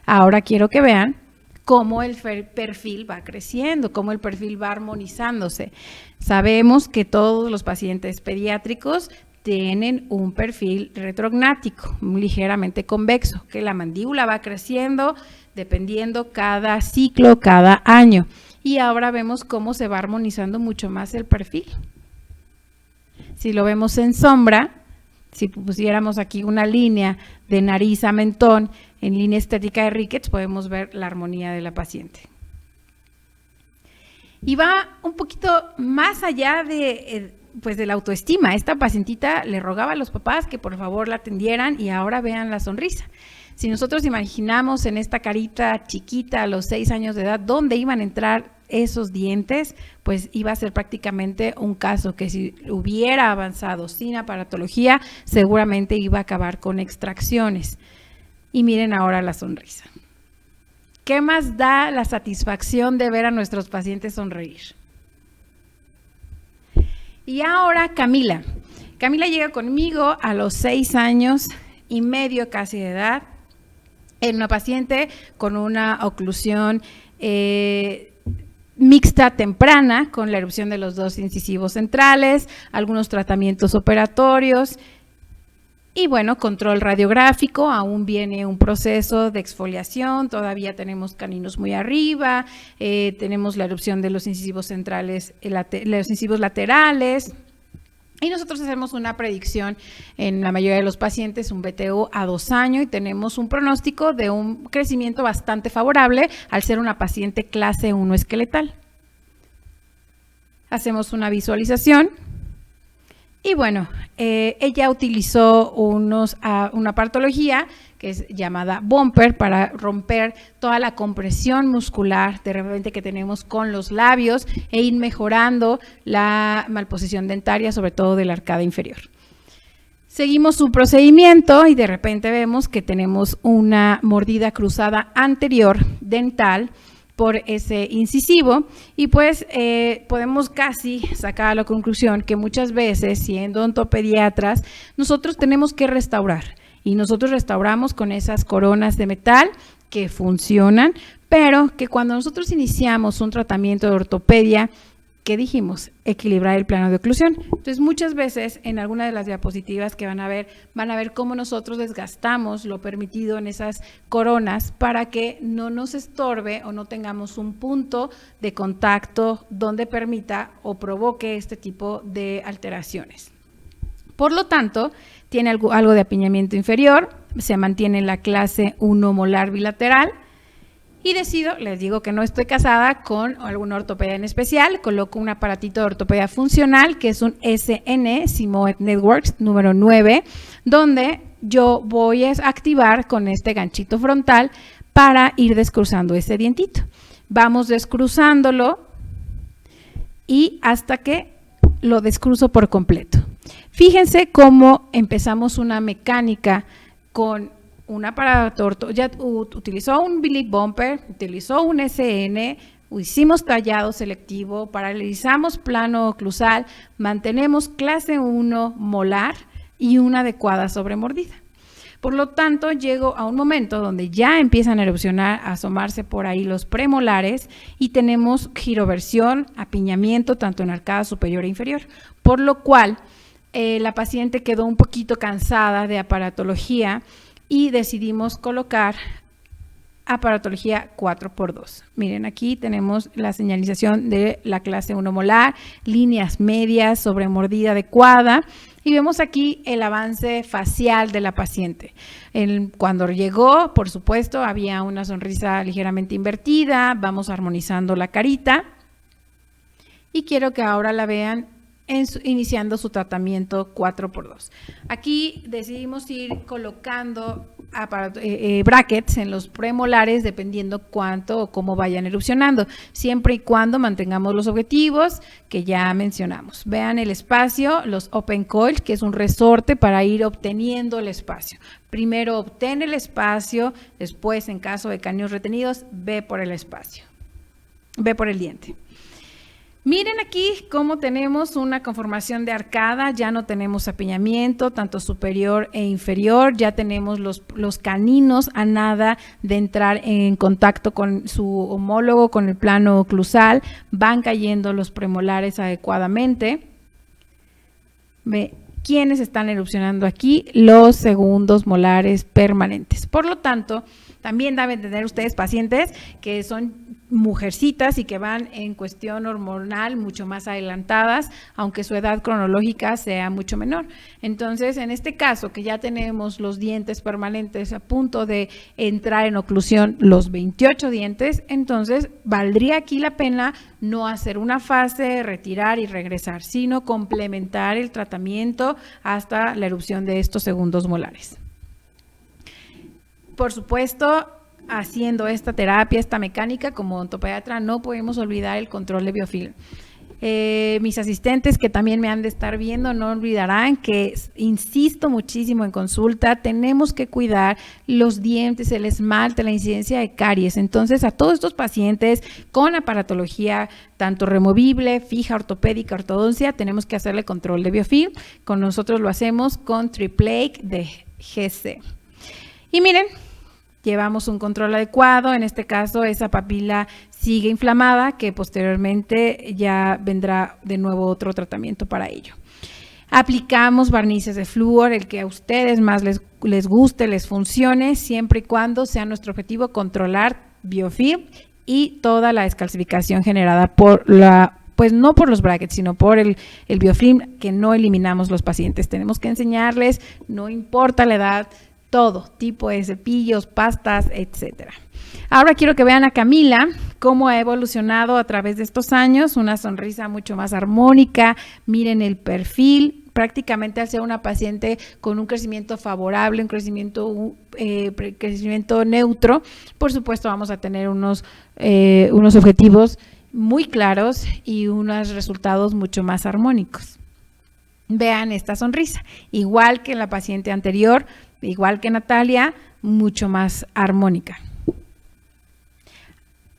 Ahora quiero que vean cómo el perfil va creciendo, cómo el perfil va armonizándose. Sabemos que todos los pacientes pediátricos tienen un perfil retrognático, ligeramente convexo, que la mandíbula va creciendo dependiendo cada ciclo, cada año. Y ahora vemos cómo se va armonizando mucho más el perfil. Si lo vemos en sombra, si pusiéramos aquí una línea de nariz a mentón en línea estética de Rickets, podemos ver la armonía de la paciente. Y va un poquito más allá de la autoestima. Esta pacientita le rogaba a los papás que por favor la atendieran y ahora vean la sonrisa. Si nosotros imaginamos en esta carita chiquita a los 6 años de edad dónde iban a entrar esos dientes, pues iba a ser prácticamente un caso que si hubiera avanzado sin aparatología, seguramente iba a acabar con extracciones. Y miren ahora la sonrisa. ¿Qué más da la satisfacción de ver a nuestros pacientes sonreír? Y ahora Camila. Camila llega conmigo a los 6 años y medio casi de edad, en una paciente con una oclusión mixta temprana, con la erupción de los 2 incisivos centrales, algunos tratamientos operatorios y bueno, control radiográfico. Aún viene un proceso de exfoliación, todavía tenemos caninos muy arriba, tenemos la erupción de los incisivos centrales, los incisivos laterales. Y nosotros hacemos una predicción en la mayoría de los pacientes, un BTO a 2 años, y tenemos un pronóstico de un crecimiento bastante favorable al ser una paciente clase 1 esqueletal. Hacemos una visualización y bueno, ella utilizó una partología que es llamada bumper para romper toda la compresión muscular de repente que tenemos con los labios e ir mejorando la malposición dentaria, sobre todo de la arcada inferior. Seguimos su procedimiento y de repente vemos que tenemos una mordida cruzada anterior dental por ese incisivo y pues podemos casi sacar a la conclusión que muchas veces, siendo odontopediatras, nosotros tenemos que restaurar. Y nosotros restauramos con esas coronas de metal que funcionan, pero que cuando nosotros iniciamos un tratamiento de ortopedia, ¿qué dijimos? Equilibrar el plano de oclusión. Entonces, muchas veces en alguna de las diapositivas que van a ver cómo nosotros desgastamos lo permitido en esas coronas para que no nos estorbe o no tengamos un punto de contacto donde permita o provoque este tipo de alteraciones. Por lo tanto, tiene algo de apiñamiento inferior, se mantiene en la clase 1 molar bilateral y decido, les digo que no estoy casada con alguna ortopedia en especial, coloco un aparatito de ortopedia funcional que es un SN, Simoet Networks número 9, donde yo voy a activar con este ganchito frontal para ir descruzando ese dientito. Vamos descruzándolo y hasta que lo descruzo por completo. Fíjense cómo empezamos una mecánica con un aparato, ya utilizó un Billy Bumper, utilizó un SN, hicimos tallado selectivo, paralizamos plano oclusal, mantenemos clase 1 molar y una adecuada sobremordida. Por lo tanto, llego a un momento donde ya empiezan a erupcionar, a asomarse por ahí los premolares y tenemos giroversión, apiñamiento tanto en arcada superior e inferior, por lo cual la paciente quedó un poquito cansada de aparatología y decidimos colocar aparatología 4x2. Miren, aquí tenemos la señalización de la clase 1 molar, líneas medias, sobremordida adecuada y vemos aquí el avance facial de la paciente. Cuando llegó, por supuesto, había una sonrisa ligeramente invertida, vamos armonizando la carita y quiero que ahora la vean iniciando su tratamiento 4x2. Aquí decidimos ir colocando brackets en los premolares dependiendo cuánto o cómo vayan erupcionando, siempre y cuando mantengamos los objetivos que ya mencionamos. Vean el espacio, los open coil, que es un resorte para ir obteniendo el espacio. Primero obtén el espacio, después en caso de caninos retenidos, ve por el espacio, ve por el diente. Miren aquí cómo tenemos una conformación de arcada, ya no tenemos apiñamiento, tanto superior e inferior, ya tenemos los caninos a nada de entrar en contacto con su homólogo, con el plano oclusal, van cayendo los premolares adecuadamente. Ve, ¿quiénes están erupcionando aquí? Los segundos molares permanentes. Por lo tanto, también deben tener ustedes pacientes que son mujercitas y que van en cuestión hormonal mucho más adelantadas, aunque su edad cronológica sea mucho menor. Entonces, en este caso, que ya tenemos los dientes permanentes a punto de entrar en oclusión, los 28 dientes, entonces valdría aquí la pena no hacer una fase, retirar y regresar, sino complementar el tratamiento hasta la erupción de estos segundos molares. Por supuesto, haciendo esta terapia, esta mecánica, como odontopediatra, no podemos olvidar el control de biofilm. Mis asistentes que también me han de estar viendo no olvidarán que insisto muchísimo en consulta, tenemos que cuidar los dientes, el esmalte, la incidencia de caries. Entonces, a todos estos pacientes con aparatología tanto removible, fija, ortopédica, ortodoncia, tenemos que hacerle control de biofilm. Con nosotros lo hacemos con Triplake de GC. Y miren, llevamos un control adecuado, en este caso esa papila sigue inflamada, que posteriormente ya vendrá de nuevo otro tratamiento para ello. Aplicamos barnices de flúor, el que a ustedes más les guste, les funcione, siempre y cuando sea nuestro objetivo controlar biofilm y toda la descalcificación generada por pues no por los brackets, sino por el biofilm que no eliminamos los pacientes. Tenemos que enseñarles, no importa la edad, todo tipo de cepillos, pastas, etcétera. Ahora quiero que vean a Camila, cómo ha evolucionado a través de estos años, una sonrisa mucho más armónica, miren el perfil, prácticamente al ser una paciente con un crecimiento favorable, un crecimiento neutro, por supuesto vamos a tener unos objetivos muy claros y unos resultados mucho más armónicos. Vean esta sonrisa, igual que en la paciente anterior, igual que Natalia, mucho más armónica.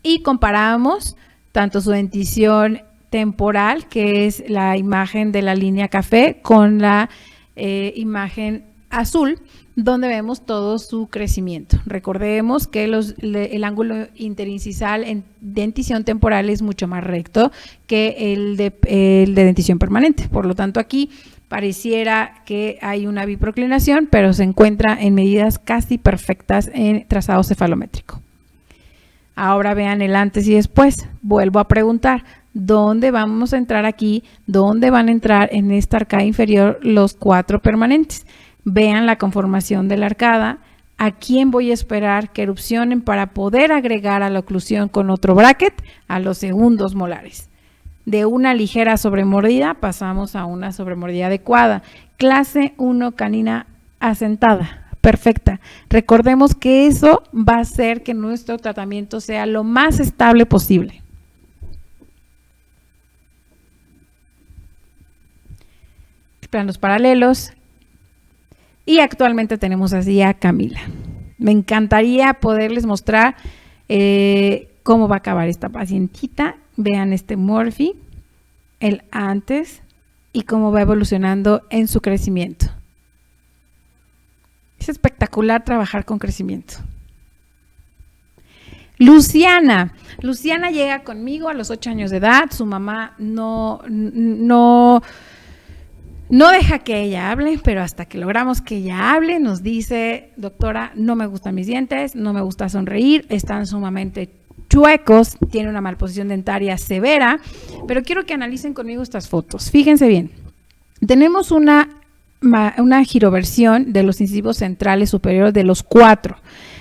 Y comparamos tanto su dentición temporal, que es la imagen de la línea café, con la imagen azul, donde vemos todo su crecimiento. Recordemos que el ángulo interincisal en dentición temporal es mucho más recto que el de dentición permanente. Por lo tanto, aquí pareciera que hay una biproclinación, pero se encuentra en medidas casi perfectas en trazado cefalométrico. Ahora vean el antes y después. Vuelvo a preguntar, ¿dónde vamos a entrar aquí? ¿Dónde van a entrar en esta arcada inferior los 4 permanentes? Vean la conformación de la arcada. ¿A quién voy a esperar que erupcionen para poder agregar a la oclusión con otro bracket a los segundos molares? De una ligera sobremordida pasamos a una sobremordida adecuada. Clase 1 canina asentada, perfecta. Recordemos que eso va a hacer que nuestro tratamiento sea lo más estable posible. Planos paralelos. Y actualmente tenemos así a Camila. Me encantaría poderles mostrar cómo va a acabar esta pacientita. Vean este Morphy, el antes y cómo va evolucionando en su crecimiento. Es espectacular trabajar con crecimiento. Luciana llega conmigo a los 8 años de edad. Su mamá no deja que ella hable, pero hasta que logramos que ella hable, nos dice: doctora, no me gustan mis dientes, no me gusta sonreír, están sumamente chuecos, tiene una malposición dentaria severa, pero quiero que analicen conmigo estas fotos. Fíjense bien, tenemos una giroversión de los incisivos centrales superiores de los 4.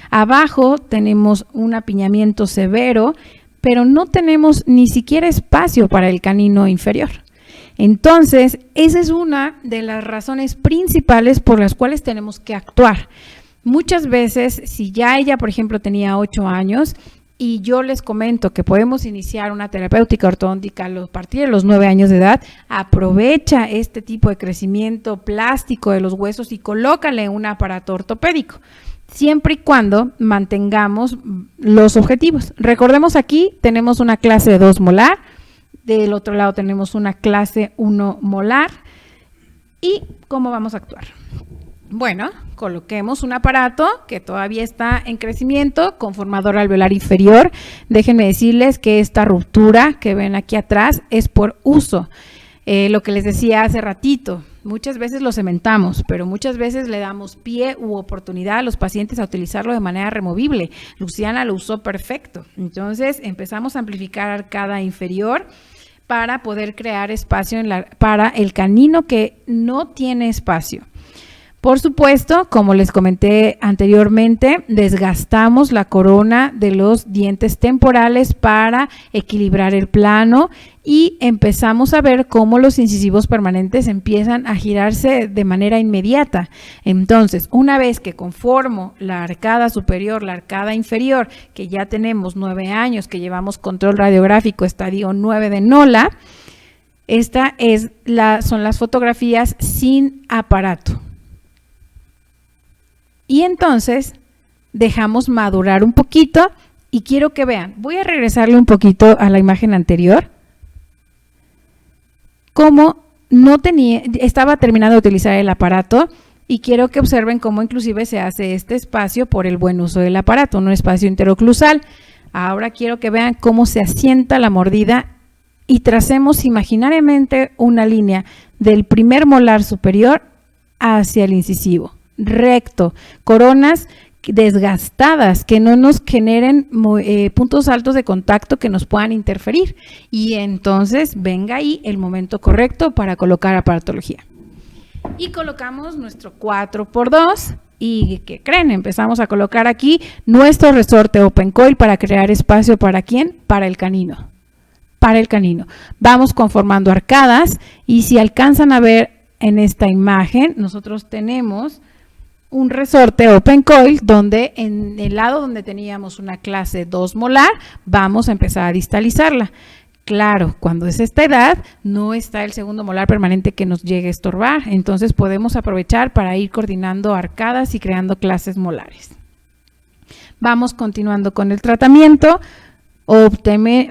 Abajo tenemos un apiñamiento severo, pero no tenemos ni siquiera espacio para el canino inferior. Entonces, esa es una de las razones principales por las cuales tenemos que actuar. Muchas veces, si ya ella, por ejemplo, tenía 8 años y yo les comento que podemos iniciar una terapéutica ortodóntica a partir de los 9 años de edad, aprovecha este tipo de crecimiento plástico de los huesos y colócale un aparato ortopédico, siempre y cuando mantengamos los objetivos. Recordemos, aquí tenemos una clase de 2 molar, Del otro lado tenemos una clase 1 molar. ¿Y cómo vamos a actuar? Bueno, coloquemos un aparato que todavía está en crecimiento, conformador alveolar inferior. Déjenme decirles que esta ruptura que ven aquí atrás es por uso. Lo que les decía hace ratito, muchas veces lo cementamos, pero muchas veces le damos pie u oportunidad a los pacientes a utilizarlo de manera removible. Luciana lo usó perfecto. Entonces empezamos a amplificar arcada inferior para poder crear espacio para el canino que no tiene espacio. Por supuesto, como les comenté anteriormente, desgastamos la corona de los dientes temporales para equilibrar el plano y empezamos a ver cómo los incisivos permanentes empiezan a girarse de manera inmediata. Entonces, una vez que conformo la arcada superior, la arcada inferior, que ya tenemos 9 años, que llevamos control radiográfico estadio 9 de Nola, son las fotografías sin aparato. Y entonces dejamos madurar un poquito y quiero que vean, voy a regresarle un poquito a la imagen anterior, como estaba terminando de utilizar el aparato y quiero que observen cómo inclusive se hace este espacio por el buen uso del aparato, un espacio interoclusal. Ahora quiero que vean cómo se asienta la mordida y tracemos imaginariamente una línea del primer molar superior hacia el incisivo. Recto, coronas desgastadas que no nos generen puntos altos de contacto que nos puedan interferir, y entonces venga ahí el momento correcto para colocar aparatología. Y colocamos nuestro 4x2 y ¿qué creen? Empezamos a colocar aquí nuestro resorte open coil para crear espacio ¿para quién? Para el canino. Para el canino. Vamos conformando arcadas y si alcanzan a ver en esta imagen, nosotros tenemos un resorte open coil donde en el lado donde teníamos una clase 2 molar, vamos a empezar a distalizarla. Claro, cuando es esta edad, no está el segundo molar permanente que nos llegue a estorbar, entonces podemos aprovechar para ir coordinando arcadas y creando clases molares. Vamos continuando con el tratamiento.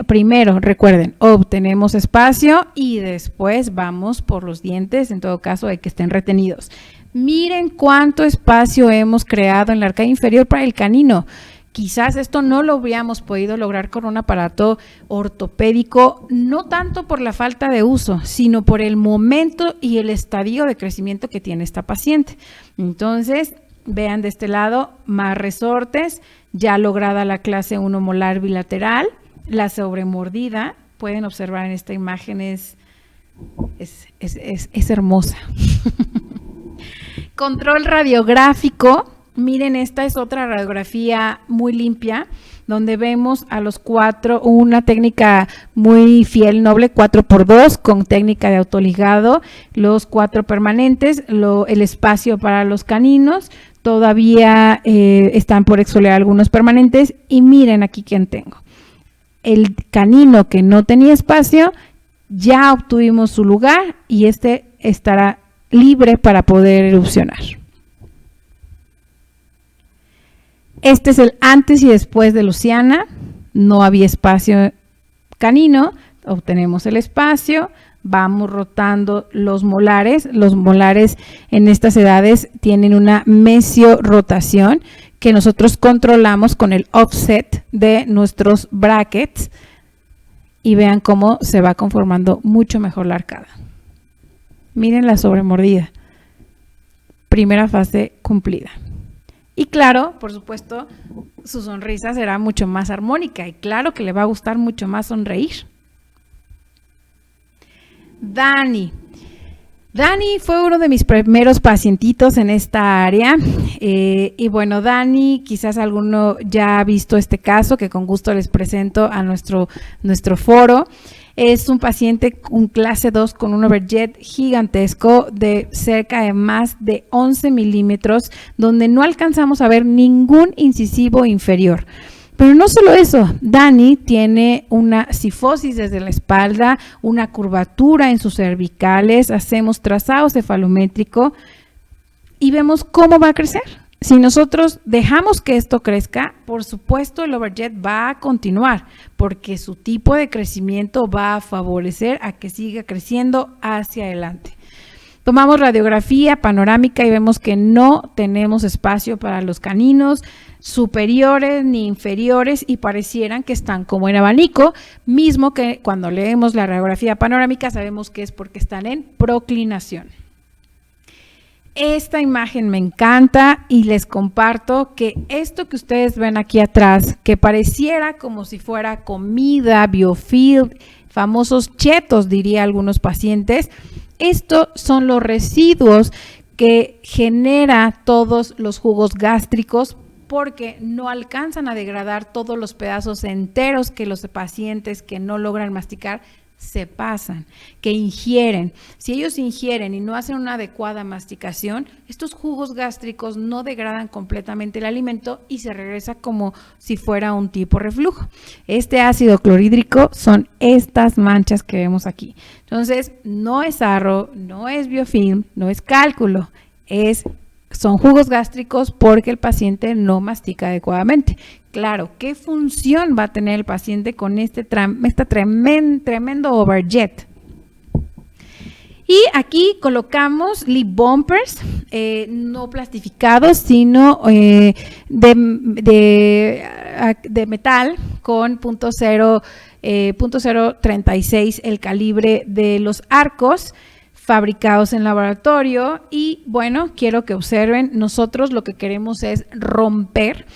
Primero, recuerden, obtenemos espacio y después vamos por los dientes, en todo caso de que estén retenidos. Miren cuánto espacio hemos creado en la arcada inferior para el canino. Quizás esto no lo hubiéramos podido lograr con un aparato ortopédico, no tanto por la falta de uso, sino por el momento y el estadio de crecimiento que tiene esta paciente. Entonces, vean de este lado, más resortes, ya lograda la clase 1 molar bilateral, la sobremordida, pueden observar en esta imagen, es hermosa. Control radiográfico, miren, esta es otra radiografía muy limpia, donde vemos a los 4, una técnica muy fiel, noble, 4x2 con técnica de autoligado, los 4 permanentes, el espacio para los caninos, todavía están por exfoliar algunos permanentes y miren aquí quién tengo. El canino que no tenía espacio, ya obtuvimos su lugar y este estará libre para poder erupcionar. Este es el antes y después de Luciana, no había espacio canino, obtenemos el espacio, vamos rotando los molares en estas edades tienen una mesiorotación que nosotros controlamos con el offset de nuestros brackets y vean cómo se va conformando mucho mejor la arcada. Miren la sobremordida, primera fase cumplida. Y claro, por supuesto, su sonrisa será mucho más armónica y claro que le va a gustar mucho más sonreír. Dani fue uno de mis primeros pacientitos en esta área y bueno, Dani, quizás alguno ya ha visto este caso que con gusto les presento a nuestro foro. Es un paciente con clase 2 con un overjet gigantesco de cerca de más de 11 milímetros, donde no alcanzamos a ver ningún incisivo inferior. Pero no solo eso, Dani tiene una cifosis desde la espalda, una curvatura en sus cervicales, hacemos trazado cefalométrico y vemos cómo va a crecer. si nosotros dejamos que esto crezca, por supuesto el overjet va a continuar, porque su tipo de crecimiento va a favorecer a que siga creciendo hacia adelante. Tomamos radiografía panorámica y vemos que no tenemos espacio para los caninos superiores ni inferiores y parecieran que están como en abanico, mismo que cuando leemos la radiografía panorámica sabemos que es porque están en proclinación. Esta imagen me encanta y les comparto que esto que ustedes ven aquí atrás, que pareciera como si fuera comida, biofilm, famosos chetos, diría algunos pacientes, estos son los residuos que genera todos los jugos gástricos porque no alcanzan a degradar todos los pedazos enteros que los pacientes que no logran masticar se pasan, que ingieren. Si ellos ingieren y no hacen una adecuada masticación, estos jugos gástricos no degradan completamente el alimento y se regresa como si fuera un tipo reflujo. Este ácido clorhídrico son estas manchas que vemos aquí. Entonces, no es sarro, no es biofilm, no es cálculo, son jugos gástricos porque el paciente no mastica adecuadamente. Claro, ¿qué función va a tener el paciente con este tremendo overjet? Y aquí colocamos lip bumpers, no plastificados, sino de metal con .036 el calibre de los arcos, fabricados en laboratorio. Y bueno, quiero que observen, nosotros lo que queremos es romper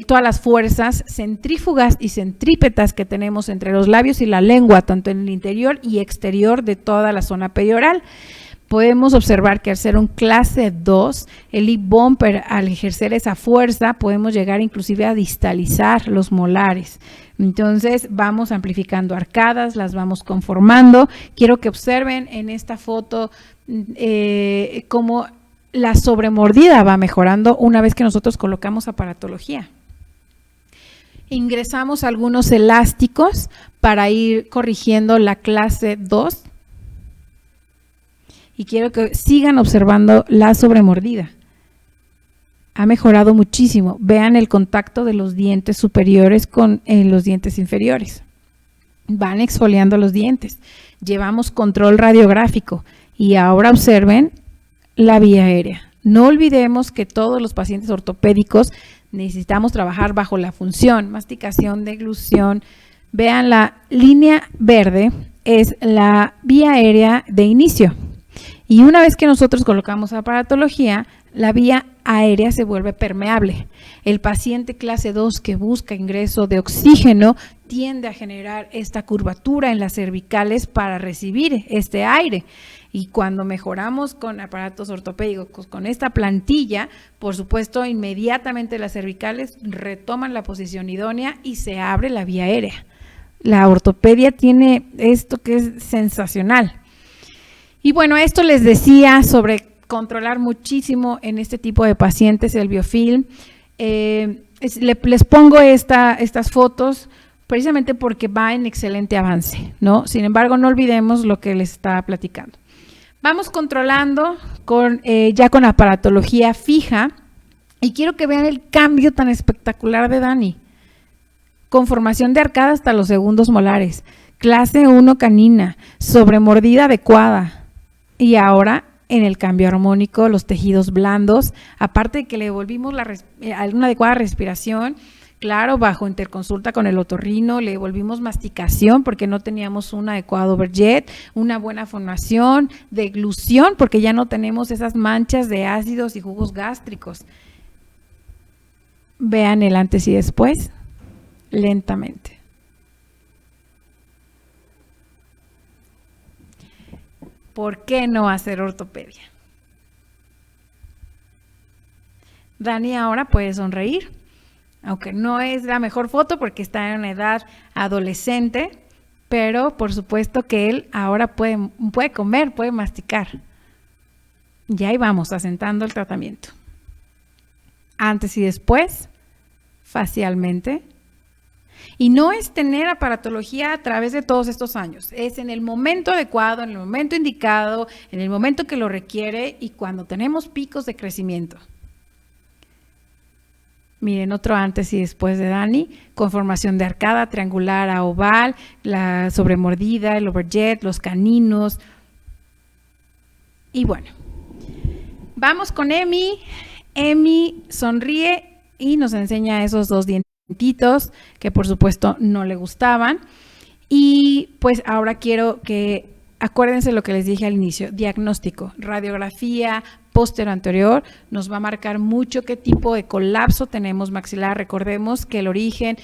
todas las fuerzas centrífugas y centrípetas que tenemos entre los labios y la lengua, tanto en el interior y exterior de toda la zona perioral. Podemos observar que al ser un clase 2, el lip bumper, al ejercer esa fuerza, podemos llegar inclusive a distalizar los molares. Entonces vamos amplificando arcadas, las vamos conformando. Quiero que observen en esta foto cómo la sobremordida va mejorando una vez que nosotros colocamos aparatología. Ingresamos algunos elásticos para ir corrigiendo la clase 2 y quiero que sigan observando la sobremordida. Ha mejorado muchísimo. Vean el contacto de los dientes superiores con los dientes inferiores. Van exfoliando los dientes. Llevamos control radiográfico y ahora observen la vía aérea. No olvidemos que todos los pacientes ortopédicos necesitamos trabajar bajo la función, masticación, deglución. Vean, la línea verde es la vía aérea de inicio. Y una vez que nosotros colocamos aparatología, la vía aérea se vuelve permeable. El paciente clase 2 que busca ingreso de oxígeno tiende a generar esta curvatura en las cervicales para recibir este aire. Y cuando mejoramos con aparatos ortopédicos, con esta plantilla, por supuesto, inmediatamente las cervicales retoman la posición idónea y se abre la vía aérea. La ortopedia tiene esto que es sensacional. Y bueno, esto les decía sobre controlar muchísimo en este tipo de pacientes el biofilm. Les pongo estas fotos precisamente porque va en excelente avance, ¿no? Sin embargo, no olvidemos lo que les estaba platicando. Vamos controlando ya con aparatología fija y quiero que vean el cambio tan espectacular de Dani. Conformación de arcada hasta los segundos molares, clase 1 canina, sobremordida adecuada y ahora en el cambio armónico los tejidos blandos, aparte de que le devolvimos una adecuada respiración. Claro, bajo interconsulta con el otorrino, le devolvimos masticación porque no teníamos un adecuado overjet, una buena fonación, deglución porque ya no tenemos esas manchas de ácidos y jugos gástricos. Vean el antes y después, lentamente. ¿Por qué no hacer ortopedia? Dani ahora puede sonreír. Aunque no es la mejor foto porque está en una edad adolescente, pero por supuesto que él ahora puede comer, puede masticar. Y ahí vamos, asentando el tratamiento. Antes y después, facialmente. Y no es tener aparatología a través de todos estos años, es en el momento adecuado, en el momento indicado, en el momento que lo requiere y cuando tenemos picos de crecimiento. Miren, otro antes y después de Dani, con formación de arcada, triangular a oval, la sobremordida, el overjet, los caninos. Y bueno, vamos con Emi. Emi sonríe y nos enseña esos dos dientitos que por supuesto no le gustaban. Y pues ahora quiero que acuérdense lo que les dije al inicio, diagnóstico, radiografía póstero anterior nos va a marcar mucho qué tipo de colapso tenemos maxilar. Recordemos que el origen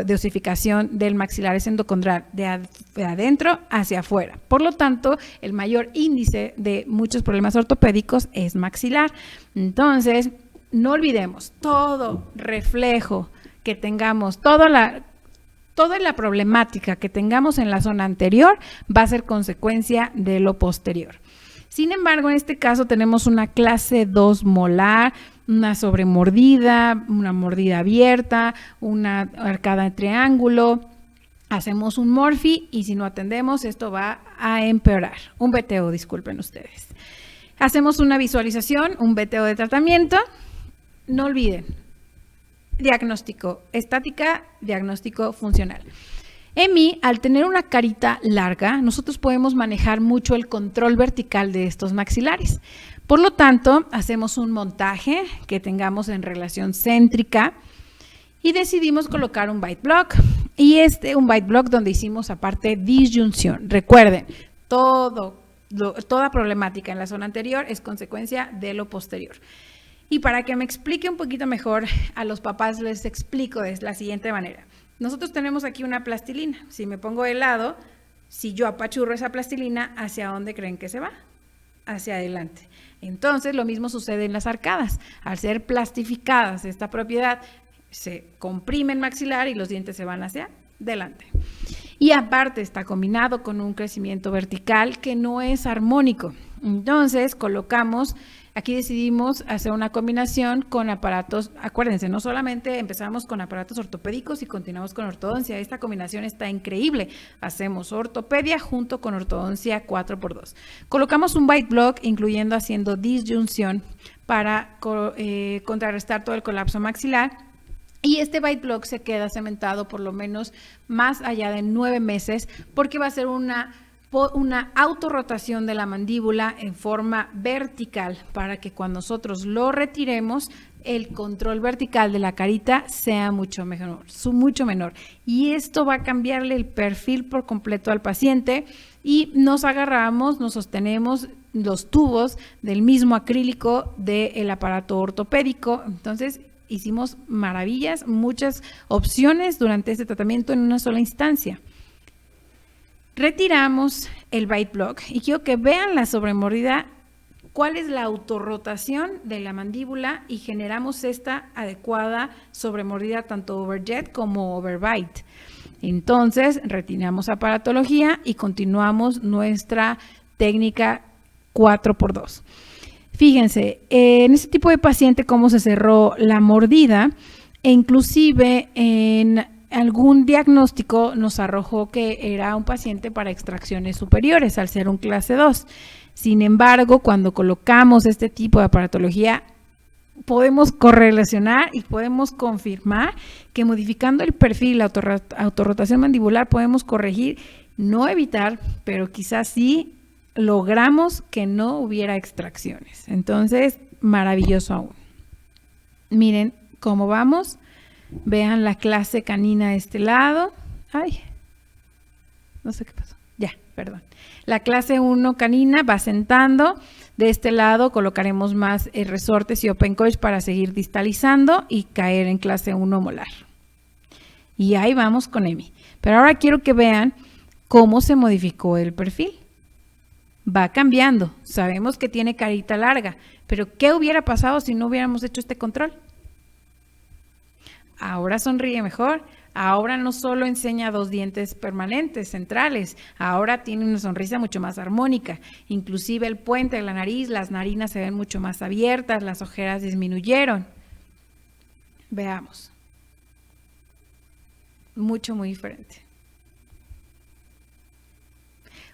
de osificación del maxilar es endocondral, de adentro hacia afuera. Por lo tanto, el mayor índice de muchos problemas ortopédicos es maxilar. Entonces, no olvidemos, todo reflejo que tengamos, toda la problemática que tengamos en la zona anterior va a ser consecuencia de lo posterior. Sin embargo, en este caso tenemos una clase 2 molar, una sobremordida, una mordida abierta, una arcada de triángulo. Hacemos un morfi y si no atendemos, esto va a empeorar. Un BTO, disculpen ustedes. Hacemos una visualización, un BTO de tratamiento. No olviden, diagnóstico estática, diagnóstico funcional. Emi, al tener una carita larga, nosotros podemos manejar mucho el control vertical de estos maxilares. Por lo tanto, hacemos un montaje que tengamos en relación céntrica y decidimos colocar un bite block. Y un bite block donde hicimos aparte disyunción. Recuerden, toda problemática en la zona anterior es consecuencia de lo posterior. Y para que me explique un poquito mejor, a los papás les explico de la siguiente manera. Nosotros tenemos aquí una plastilina. Si me pongo de lado, si yo apachurro esa plastilina, ¿hacia dónde creen que se va? Hacia adelante. Entonces, lo mismo sucede en las arcadas. Al ser plastificadas esta propiedad, se comprime el maxilar y los dientes se van hacia adelante. Y aparte está combinado con un crecimiento vertical que no es armónico. Entonces, aquí decidimos hacer una combinación con aparatos, acuérdense, no solamente empezamos con aparatos ortopédicos y continuamos con ortodoncia, esta combinación está increíble, hacemos ortopedia junto con ortodoncia 4x2. Colocamos un bite block incluyendo haciendo disyunción para contrarrestar todo el colapso maxilar. Y este bite block se queda cementado por lo menos más allá de 9 meses porque va a ser una autorrotación de la mandíbula en forma vertical para que cuando nosotros lo retiremos, el control vertical de la carita sea mucho menor. Y esto va a cambiarle el perfil por completo al paciente y nos sostenemos los tubos del mismo acrílico del aparato ortopédico. Entonces, hicimos maravillas, muchas opciones durante este tratamiento en una sola instancia. Retiramos el bite block y quiero que vean la sobremordida, cuál es la autorrotación de la mandíbula y generamos esta adecuada sobremordida tanto overjet como overbite. Entonces, retiramos aparatología y continuamos nuestra técnica 4x2. Fíjense, en este tipo de paciente cómo se cerró la mordida e inclusive en algún diagnóstico nos arrojó que era un paciente para extracciones superiores al ser un clase 2. Sin embargo, cuando colocamos este tipo de aparatología, podemos correlacionar y podemos confirmar que modificando el perfil, la autorrotación mandibular, podemos corregir, no evitar, pero quizás sí logramos que no hubiera extracciones. Entonces, maravilloso aún. Miren cómo vamos. Vean la clase canina de este lado. Ay, no sé qué pasó. Ya, perdón. La clase 1 canina va sentando. De este lado colocaremos más resortes y open coach para seguir distalizando y caer en clase 1 molar. Y ahí vamos con Emi. Pero ahora quiero que vean cómo se modificó el perfil. Va cambiando. Sabemos que tiene carita larga, pero ¿qué hubiera pasado si no hubiéramos hecho este control? Ahora sonríe mejor. Ahora no solo enseña 2 dientes permanentes, centrales, ahora tiene una sonrisa mucho más armónica. Inclusive el puente de la nariz, las narinas se ven mucho más abiertas, las ojeras disminuyeron. Veamos. Muy diferente.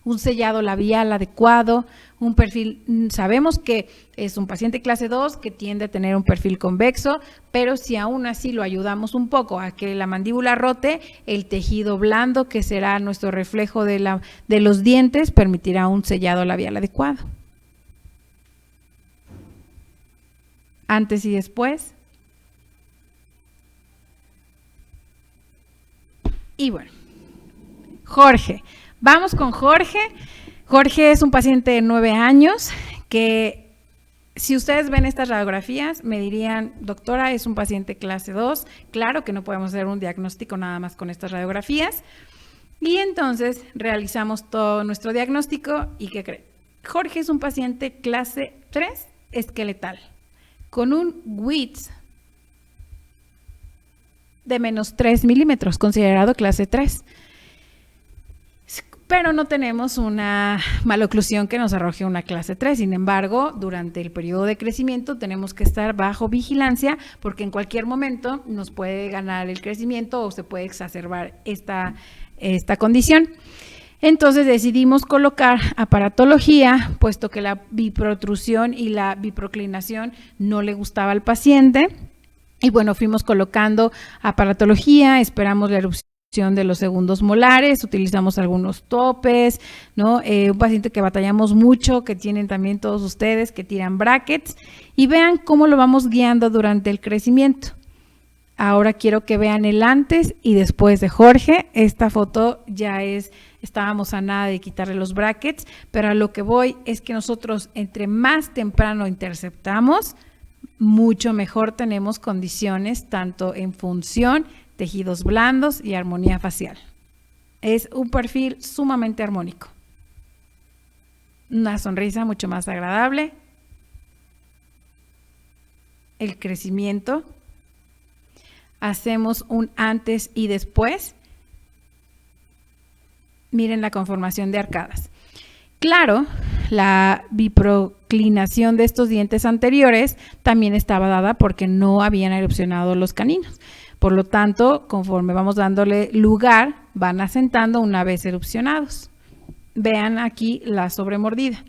un sellado labial adecuado, un perfil, sabemos que es un paciente clase 2 que tiende a tener un perfil convexo, pero si aún así lo ayudamos un poco a que la mandíbula rote, el tejido blando, que será nuestro reflejo de los dientes, permitirá un sellado labial adecuado. Antes y después. Y bueno, Jorge. Vamos con Jorge. Jorge es un paciente de 9 años que, si ustedes ven estas radiografías, me dirían, doctora, es un paciente clase 2. Claro que no podemos hacer un diagnóstico nada más con estas radiografías. Y entonces realizamos todo nuestro diagnóstico y ¿qué creen? Jorge es un paciente clase 3 esqueletal, con un width de menos 3 milímetros, considerado clase 3. Pero no tenemos una maloclusión que nos arroje una clase 3. Sin embargo, durante el periodo de crecimiento tenemos que estar bajo vigilancia porque en cualquier momento nos puede ganar el crecimiento o se puede exacerbar esta condición. Entonces decidimos colocar aparatología, puesto que la biprotrusión y la biproclinación no le gustaba al paciente. Y bueno, fuimos colocando aparatología, esperamos la erupción de los segundos molares, utilizamos algunos topes, ¿no? Un paciente que batallamos mucho, que tienen también todos ustedes, que tiran brackets, y vean cómo lo vamos guiando durante el crecimiento. Ahora quiero que vean el antes y después de Jorge. Esta foto ya estábamos a nada de quitarle los brackets, pero a lo que voy es que nosotros entre más temprano interceptamos, mucho mejor tenemos condiciones tanto en función, tejidos blandos y armonía facial. Es un perfil sumamente armónico. Una sonrisa mucho más agradable. El crecimiento. Hacemos un antes y después. Miren la conformación de arcadas. Claro, la biproclinación de estos dientes anteriores también estaba dada porque no habían erupcionado los caninos. Por lo tanto, conforme vamos dándole lugar, van asentando una vez erupcionados. Vean aquí la sobremordida.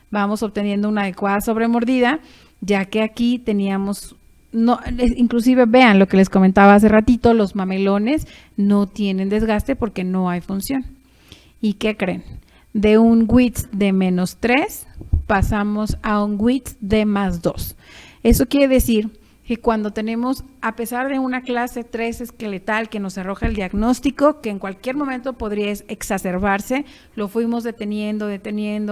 Vamos obteniendo una adecuada sobremordida, ya que aquí teníamos, inclusive vean lo que les comentaba hace ratito, los mamelones no tienen desgaste porque no hay función. ¿Y qué creen? De un width de menos 3 pasamos a un width de más 2. Eso quiere decir que cuando tenemos, a pesar de una clase 3 esqueletal que nos arroja el diagnóstico, que en cualquier momento podría exacerbarse, lo fuimos deteniendo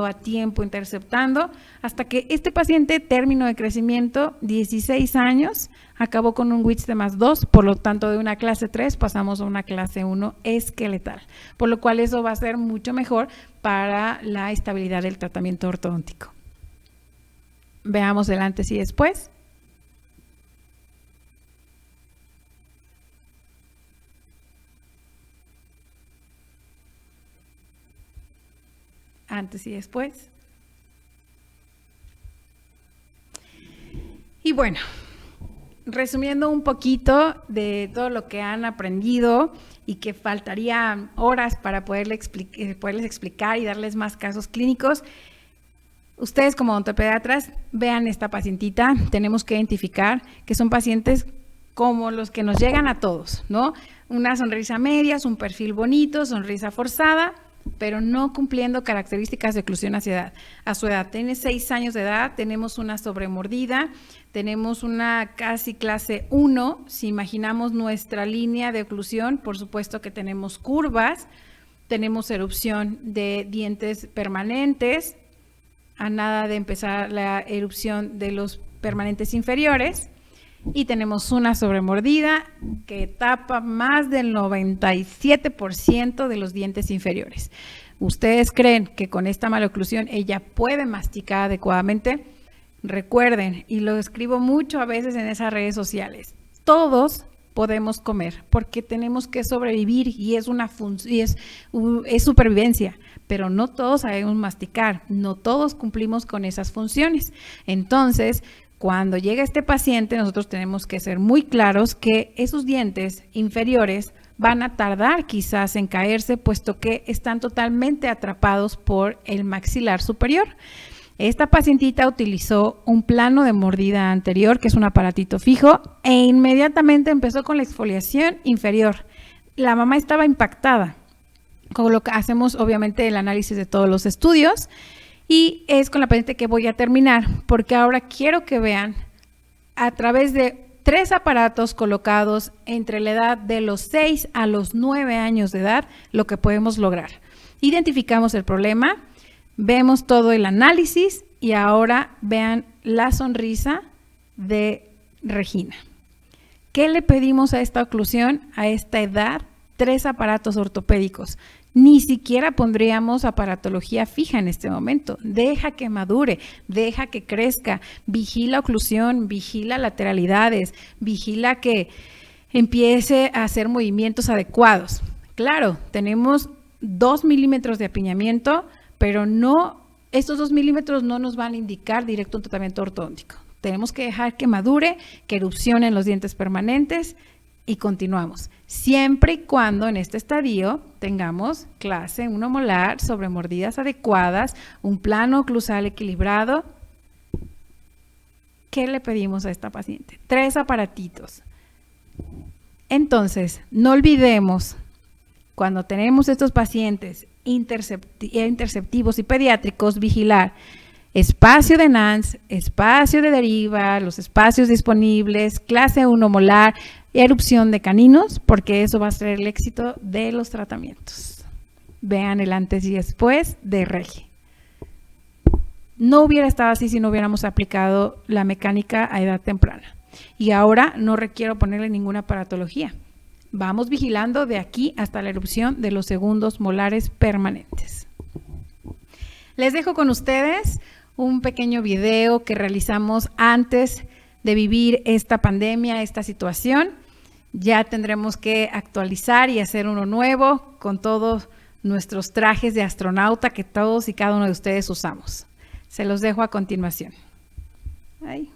a tiempo, interceptando, hasta que este paciente, término de crecimiento, 16 años, acabó con un width de más 2, por lo tanto de una clase 3 pasamos a una clase 1 esqueletal, por lo cual eso va a ser mucho mejor para la estabilidad del tratamiento ortodóntico. Veamos el antes y después. Antes y después. Y bueno, resumiendo un poquito de todo lo que han aprendido y que faltaría horas para poderles explicar y darles más casos clínicos, ustedes como odontopediatras vean esta pacientita. Tenemos que identificar que son pacientes como los que nos llegan a todos, ¿no? Una sonrisa media, un perfil bonito, sonrisa forzada, pero no cumpliendo características de oclusión a su edad. Tiene 6 años de edad, tenemos una sobremordida, tenemos una casi clase 1. Si imaginamos nuestra línea de oclusión, por supuesto que tenemos curvas, tenemos erupción de dientes permanentes, a nada de empezar la erupción de los permanentes inferiores, y tenemos una sobremordida que tapa más del 97% de los dientes inferiores. ¿Ustedes creen que con esta maloclusión ella puede masticar adecuadamente? Recuerden, y lo escribo mucho a veces en esas redes sociales, todos podemos comer porque tenemos que sobrevivir y es supervivencia, pero no todos sabemos masticar, no todos cumplimos con esas funciones. Entonces, cuando llega este paciente, nosotros tenemos que ser muy claros que esos dientes inferiores van a tardar quizás en caerse, puesto que están totalmente atrapados por el maxilar superior. Esta pacientita utilizó un plano de mordida anterior, que es un aparatito fijo, e inmediatamente empezó con la exfoliación inferior. La mamá estaba impactada, con lo que hacemos obviamente el análisis de todos los estudios, y es con la paciente que voy a terminar, porque ahora quiero que vean a través de 3 aparatos colocados entre la edad de los 6 a los 9 años de edad, lo que podemos lograr. Identificamos el problema, vemos todo el análisis y ahora vean la sonrisa de Regina. ¿Qué le pedimos a esta oclusión a esta edad? 3 aparatos ortopédicos. Ni siquiera pondríamos aparatología fija en este momento. Deja que madure, deja que crezca, vigila oclusión, vigila lateralidades, vigila que empiece a hacer movimientos adecuados. Claro, tenemos 2 milímetros de apiñamiento, pero no, estos 2 milímetros no nos van a indicar directo un tratamiento ortodóntico. Tenemos que dejar que madure, que erupcionen los dientes permanentes y continuamos. Siempre y cuando en este estadio tengamos clase 1 molar sobre mordidas adecuadas, un plano oclusal equilibrado. ¿Qué le pedimos a esta paciente? 3 aparatitos. Entonces, no olvidemos, cuando tenemos estos pacientes interceptivos y pediátricos, vigilar espacio de NANS, espacio de deriva, los espacios disponibles, clase 1 molar, erupción de caninos, porque eso va a ser el éxito de los tratamientos. Vean el antes y después de Regi. No hubiera estado así si no hubiéramos aplicado la mecánica a edad temprana. Y ahora no requiero ponerle ninguna aparatología. Vamos vigilando de aquí hasta la erupción de los segundos molares permanentes. Les dejo con ustedes un pequeño video que realizamos antes de vivir esta pandemia, esta situación. Ya tendremos que actualizar y hacer uno nuevo con todos nuestros trajes de astronauta que todos y cada uno de ustedes usamos. Se los dejo a continuación. Ahí.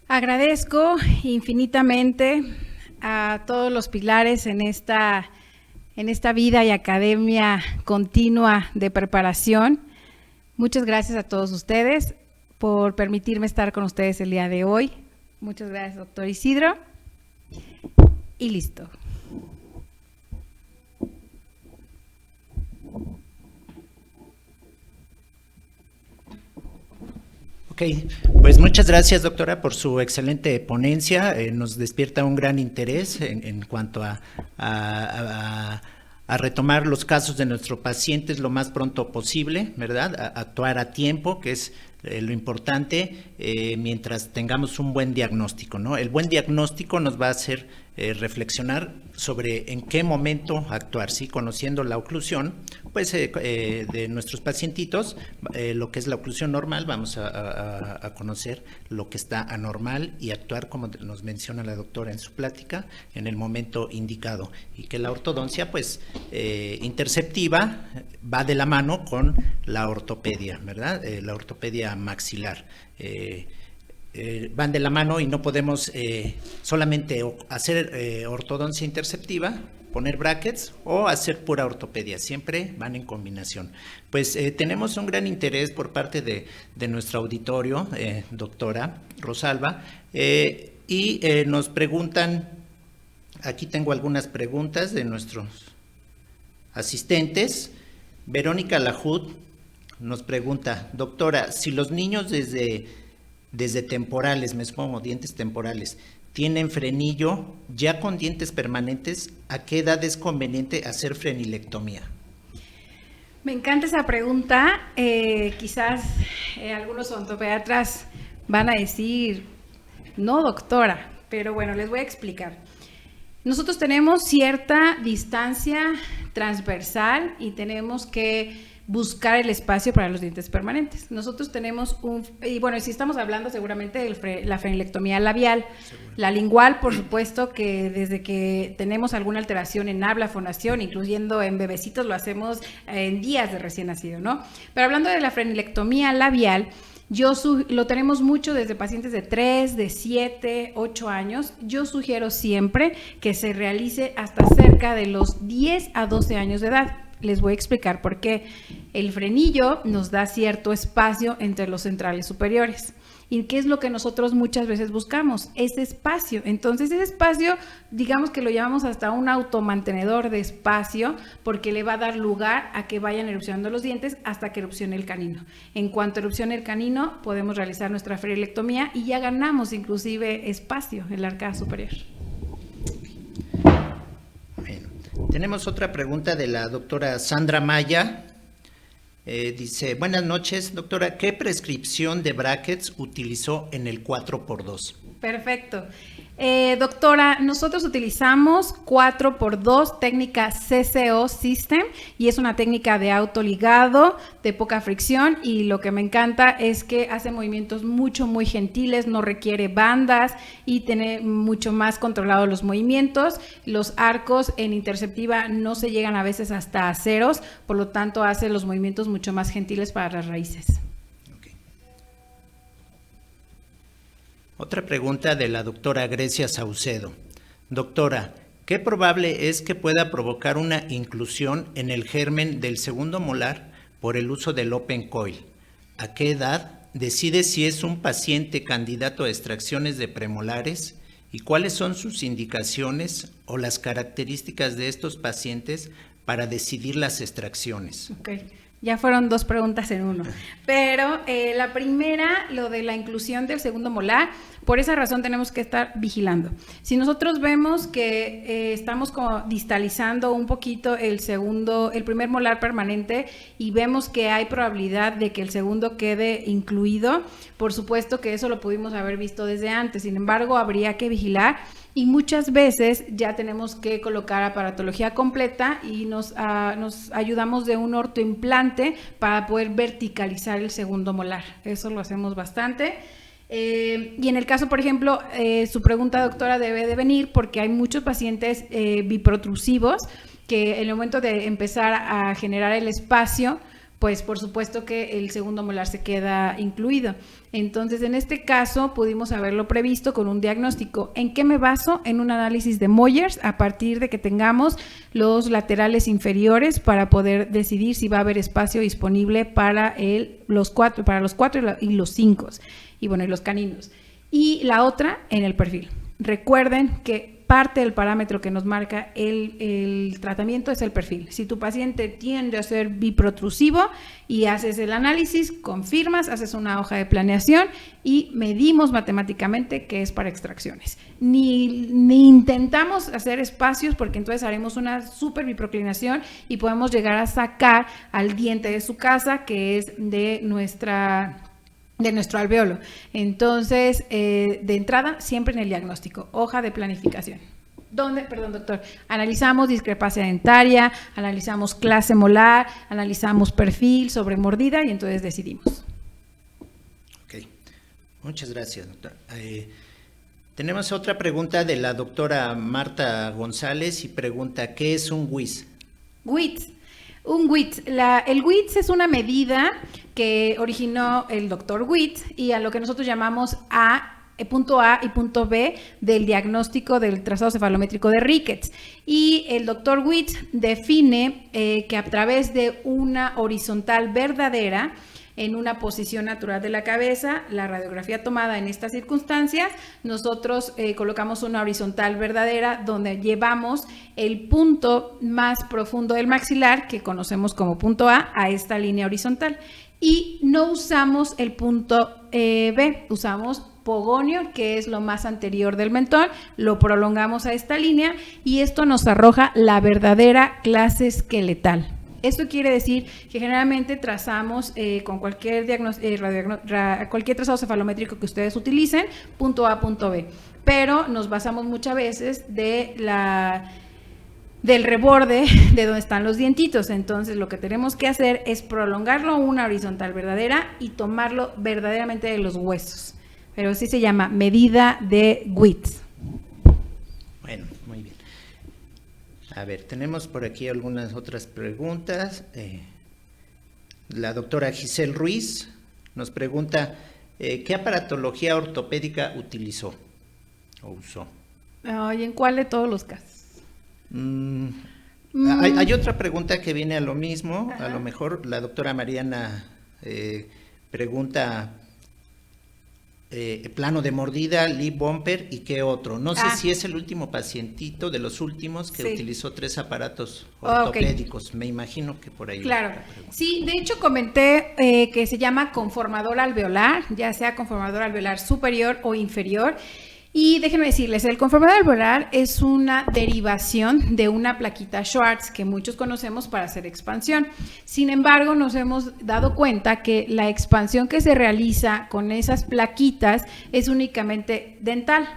Agradezco infinitamente a todos los pilares en esta vida y academia continua de preparación. Muchas gracias a todos ustedes por permitirme estar con ustedes el día de hoy. Muchas gracias, doctor Isidro. Y listo. Ok, pues muchas gracias, doctora, por su excelente ponencia. Nos despierta un gran interés en cuanto a retomar los casos de nuestros pacientes lo más pronto posible, ¿verdad? A actuar a tiempo, que es lo importante mientras tengamos un buen diagnóstico, ¿no? El buen diagnóstico nos va a hacer reflexionar sobre en qué momento actuar, ¿sí? Conociendo la oclusión, pues de nuestros pacientitos, lo que es la oclusión normal, vamos a conocer lo que está anormal y actuar, como nos menciona la doctora en su plática, en el momento indicado. Y que la ortodoncia, pues, interceptiva va de la mano con la ortopedia, ¿verdad? La ortopedia maxilar. Van de la mano y no podemos solamente hacer ortodoncia interceptiva, poner brackets o hacer pura ortopedia, siempre van en combinación. Pues tenemos un gran interés por parte de nuestro auditorio, doctora Rosalba, y nos preguntan, aquí tengo algunas preguntas de nuestros asistentes. Verónica Lajud nos pregunta, doctora, si los niños desde temporales, me supongo dientes temporales, tienen frenillo, ya con dientes permanentes, ¿a qué edad es conveniente hacer frenilectomía? Me encanta esa pregunta. Quizás algunos odontopediatras van a decir, no doctora, pero bueno, les voy a explicar. Nosotros tenemos cierta distancia transversal y tenemos que buscar el espacio para los dientes permanentes. Nosotros tenemos y bueno, si estamos hablando seguramente de la frenilectomía labial, la lingual, por supuesto que desde que tenemos alguna alteración en habla, fonación, incluyendo en bebecitos, lo hacemos en días de recién nacido, ¿no? Pero hablando de la frenilectomía labial, lo tenemos mucho desde pacientes de 3, de 7, 8 años. Yo sugiero siempre que se realice hasta cerca de los 10 a 12 años de edad. Les voy a explicar por qué. El frenillo nos da cierto espacio entre los centrales superiores. ¿Y qué es lo que nosotros muchas veces buscamos? Ese espacio. Entonces, ese espacio, digamos que lo llamamos hasta un automantenedor de espacio, porque le va a dar lugar a que vayan erupcionando los dientes hasta que erupcione el canino. En cuanto erupcione el canino, podemos realizar nuestra frenilectomía y ya ganamos inclusive espacio en la arcada superior. Tenemos otra pregunta de la doctora Sandra Maya. Dice, buenas noches, doctora, ¿qué prescripción de brackets utilizó en el 4x2? Perfecto. Doctora, nosotros utilizamos 4x2, técnica CCO System, y es una técnica de autoligado, de poca fricción, y lo que me encanta es que hace movimientos muy gentiles, no requiere bandas y tiene mucho más controlados los movimientos. Los arcos en interceptiva no se llegan a veces hasta a ceros, por lo tanto hace los movimientos mucho más gentiles para las raíces. Otra pregunta de la doctora Grecia Saucedo. Doctora, ¿qué probable es que pueda provocar una inclusión en el germen del segundo molar por el uso del Open Coil? ¿A qué edad decide si es un paciente candidato a extracciones de premolares? ¿Y cuáles son sus indicaciones o las características de estos pacientes para decidir las extracciones? Okay. Ya fueron dos preguntas en uno, pero la primera, lo de la inclusión del segundo molar, por esa razón tenemos que estar vigilando. Si nosotros vemos que estamos como distalizando un poquito el primer molar permanente y vemos que hay probabilidad de que el segundo quede incluido, por supuesto que eso lo pudimos haber visto desde antes, sin embargo habría que vigilar. Y muchas veces ya tenemos que colocar aparatología completa y nos ayudamos de un ortoimplante para poder verticalizar el segundo molar. Eso lo hacemos bastante. Y en el caso, por ejemplo, su pregunta, doctora, debe de venir porque hay muchos pacientes biprotrusivos que en el momento de empezar a generar el espacio, pues por supuesto que el segundo molar se queda incluido. Entonces, en este caso, pudimos haberlo previsto con un diagnóstico. ¿En qué me baso? En un análisis de Moyers, a partir de que tengamos los laterales inferiores para poder decidir si va a haber espacio disponible para los cuatro y los 5, y bueno, y los caninos. Y la otra, en el perfil. Recuerden que parte del parámetro que nos marca el tratamiento es el perfil. Si tu paciente tiende a ser biprotrusivo y haces el análisis, confirmas, haces una hoja de planeación y medimos matemáticamente que es para extracciones. Ni intentamos hacer espacios porque entonces haremos una super biproclinación y podemos llegar a sacar al diente de su casa, que es de nuestra de nuestro alveolo. Entonces, de entrada, siempre en el diagnóstico, hoja de planificación. ¿Dónde? Perdón, doctor. Analizamos discrepancia dentaria, analizamos clase molar, analizamos perfil sobre mordida y entonces decidimos. Ok, muchas gracias, doctor. Tenemos otra pregunta de la doctora Marta González y pregunta, ¿qué es un WIS? WITS. Un WITS. El WITS es una medida que originó el doctor WITS y a lo que nosotros llamamos punto A y punto B del diagnóstico del trazado cefalométrico de Rickets. Y el doctor WITS define que a través de una horizontal verdadera en una posición natural de la cabeza, la radiografía tomada en estas circunstancias, nosotros colocamos una horizontal verdadera donde llevamos el punto más profundo del maxilar, que conocemos como punto A esta línea horizontal. Y no usamos el punto B, usamos pogonio, que es lo más anterior del mentón, lo prolongamos a esta línea y esto nos arroja la verdadera clase esqueletal. Esto quiere decir que generalmente trazamos con cualquier cualquier trazado cefalométrico que ustedes utilicen, punto A, punto B, pero nos basamos muchas veces del reborde de donde están los dientitos. Entonces lo que tenemos que hacer es prolongarlo a una horizontal verdadera y tomarlo verdaderamente de los huesos. Pero sí se llama medida de WITS. Bueno, muy bien. A ver, tenemos por aquí algunas otras preguntas. La doctora Giselle Ruiz nos pregunta, ¿qué aparatología ortopédica utilizó o usó? ¿Y en cuál de todos los casos? Hay otra pregunta que viene a lo mismo. Ajá. A lo mejor la doctora Mariana pregunta plano de mordida, lip bumper y qué otro. No sé si es el último pacientito de los últimos que utilizó 3 aparatos ortopédicos. Okay. Me imagino que por ahí. Claro. Sí, de hecho comenté que se llama conformador alveolar, ya sea conformador alveolar superior o inferior. Y déjenme decirles, el conformador alveolar es una derivación de una plaquita Schwartz que muchos conocemos para hacer expansión. Sin embargo, nos hemos dado cuenta que la expansión que se realiza con esas plaquitas es únicamente dental.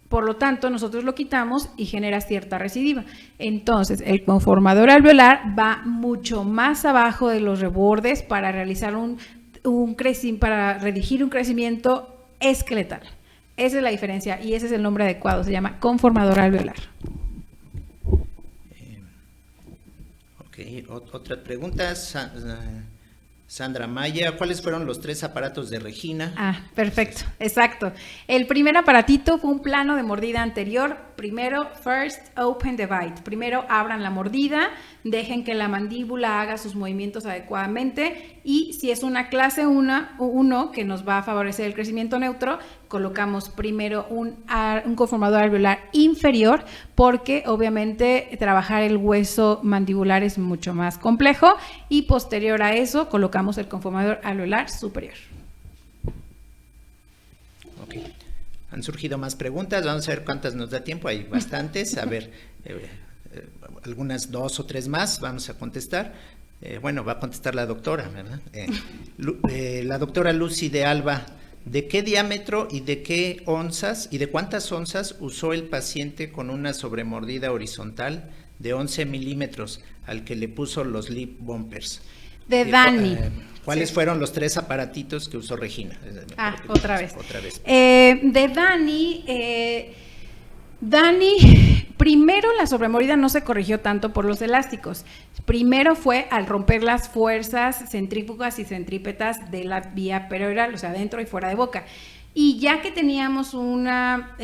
Por lo tanto, nosotros lo quitamos y genera cierta recidiva. Entonces, el conformador alveolar va mucho más abajo de los rebordes para realizar para redirigir un crecimiento esqueletal. Esa es la diferencia y ese es el nombre adecuado, se llama conformador alveolar. Otra pregunta, Sandra Maya, ¿cuáles fueron los 3 aparatos de Regina? Perfecto, exacto. El primer aparatito fue un plano de mordida anterior. Primero, first open the bite. Primero abran la mordida, dejen que la mandíbula haga sus movimientos adecuadamente y si es una clase 1 que nos va a favorecer el crecimiento neutro, colocamos primero un conformador alveolar inferior porque obviamente trabajar el hueso mandibular es mucho más complejo y posterior a eso colocamos el conformador alveolar superior. Ok. Han surgido más preguntas, vamos a ver cuántas nos da tiempo, hay bastantes, a ver, algunas 2 o 3 más, vamos a contestar. Bueno, va a contestar la doctora, ¿verdad? La doctora Lucy de Alba, ¿de qué diámetro y de qué onzas y de cuántas onzas usó el paciente con una sobremordida horizontal de 11 milímetros al que le puso los lip bumpers? De Dani. ¿Cuáles fueron los 3 aparatitos que usó Regina? Otra vez. De Dani, primero la sobremordida no se corrigió tanto por los elásticos. Primero fue al romper las fuerzas centrífugas y centrípetas de la vía perioral, o sea, dentro y fuera de boca. Y ya que teníamos una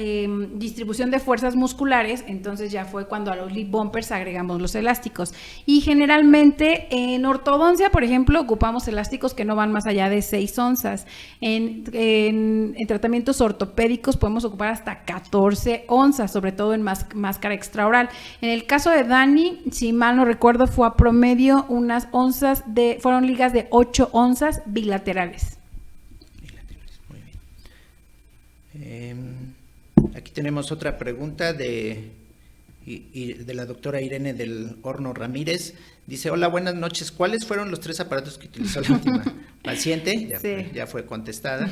distribución de fuerzas musculares, entonces ya fue cuando a los lip bumpers agregamos los elásticos. Y generalmente en ortodoncia, por ejemplo, ocupamos elásticos que no van más allá de 6 onzas. En tratamientos ortopédicos podemos ocupar hasta 14 onzas, sobre todo en máscara extraoral. En el caso de Dani, si mal no recuerdo, fue a promedio unas onzas fueron ligas de 8 onzas bilaterales. Aquí tenemos otra pregunta de la doctora Irene del Horno Ramírez. Dice, hola, buenas noches. ¿Cuáles fueron los 3 aparatos que utilizó la última paciente, Sí. ya fue contestada.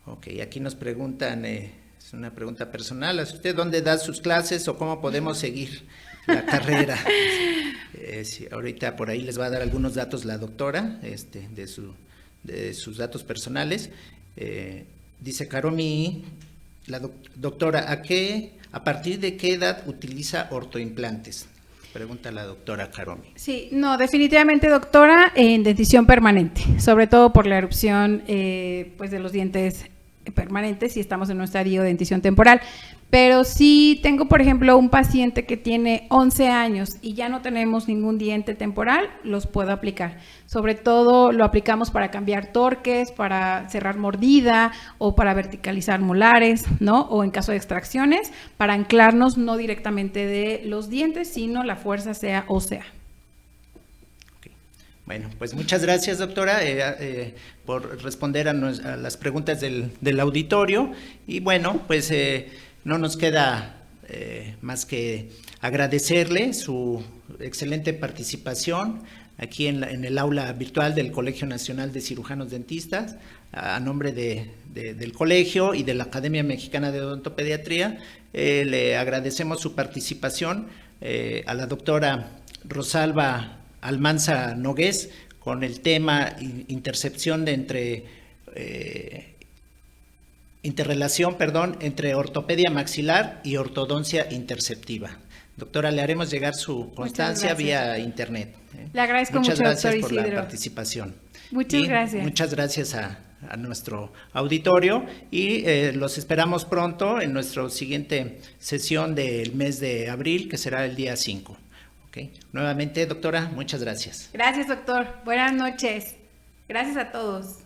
Ok, aquí nos preguntan, es una pregunta personal, ¿a usted dónde da sus clases o cómo podemos seguir la carrera? Sí, ahorita por ahí les va a dar algunos datos la doctora, de sus datos personales. Dice Karomi, la doctora, ¿a partir de qué edad utiliza ortoimplantes? Pregunta la doctora Karomi. Sí, no, definitivamente, doctora, en dentición permanente, sobre todo por la erupción pues de los dientes permanentes y estamos en un estadio de dentición temporal. Pero si tengo, por ejemplo, un paciente que tiene 11 años y ya no tenemos ningún diente temporal, los puedo aplicar. Sobre todo lo aplicamos para cambiar torques, para cerrar mordida o para verticalizar molares, ¿no? O en caso de extracciones, para anclarnos no directamente de los dientes, sino la fuerza sea ósea. Bueno, pues muchas gracias, doctora, por responder a las preguntas del auditorio. Y bueno, pues no nos queda más que agradecerle su excelente participación aquí en el aula virtual del Colegio Nacional de Cirujanos Dentistas, a nombre del colegio y de la Academia Mexicana de Odontopediatría. Le agradecemos su participación a la doctora Rosalba Almanza Nogués con el tema interrelación entre ortopedia maxilar y ortodoncia interceptiva. Doctora, le haremos llegar su constancia vía internet. Le agradezco mucho, gracias por Isidro. la participación. Muchas gracias. Muchas gracias a nuestro auditorio y los esperamos pronto en nuestra siguiente sesión del mes de abril, que será el día 5. Okay. Nuevamente, doctora, muchas gracias. Gracias, doctor. Buenas noches. Gracias a todos.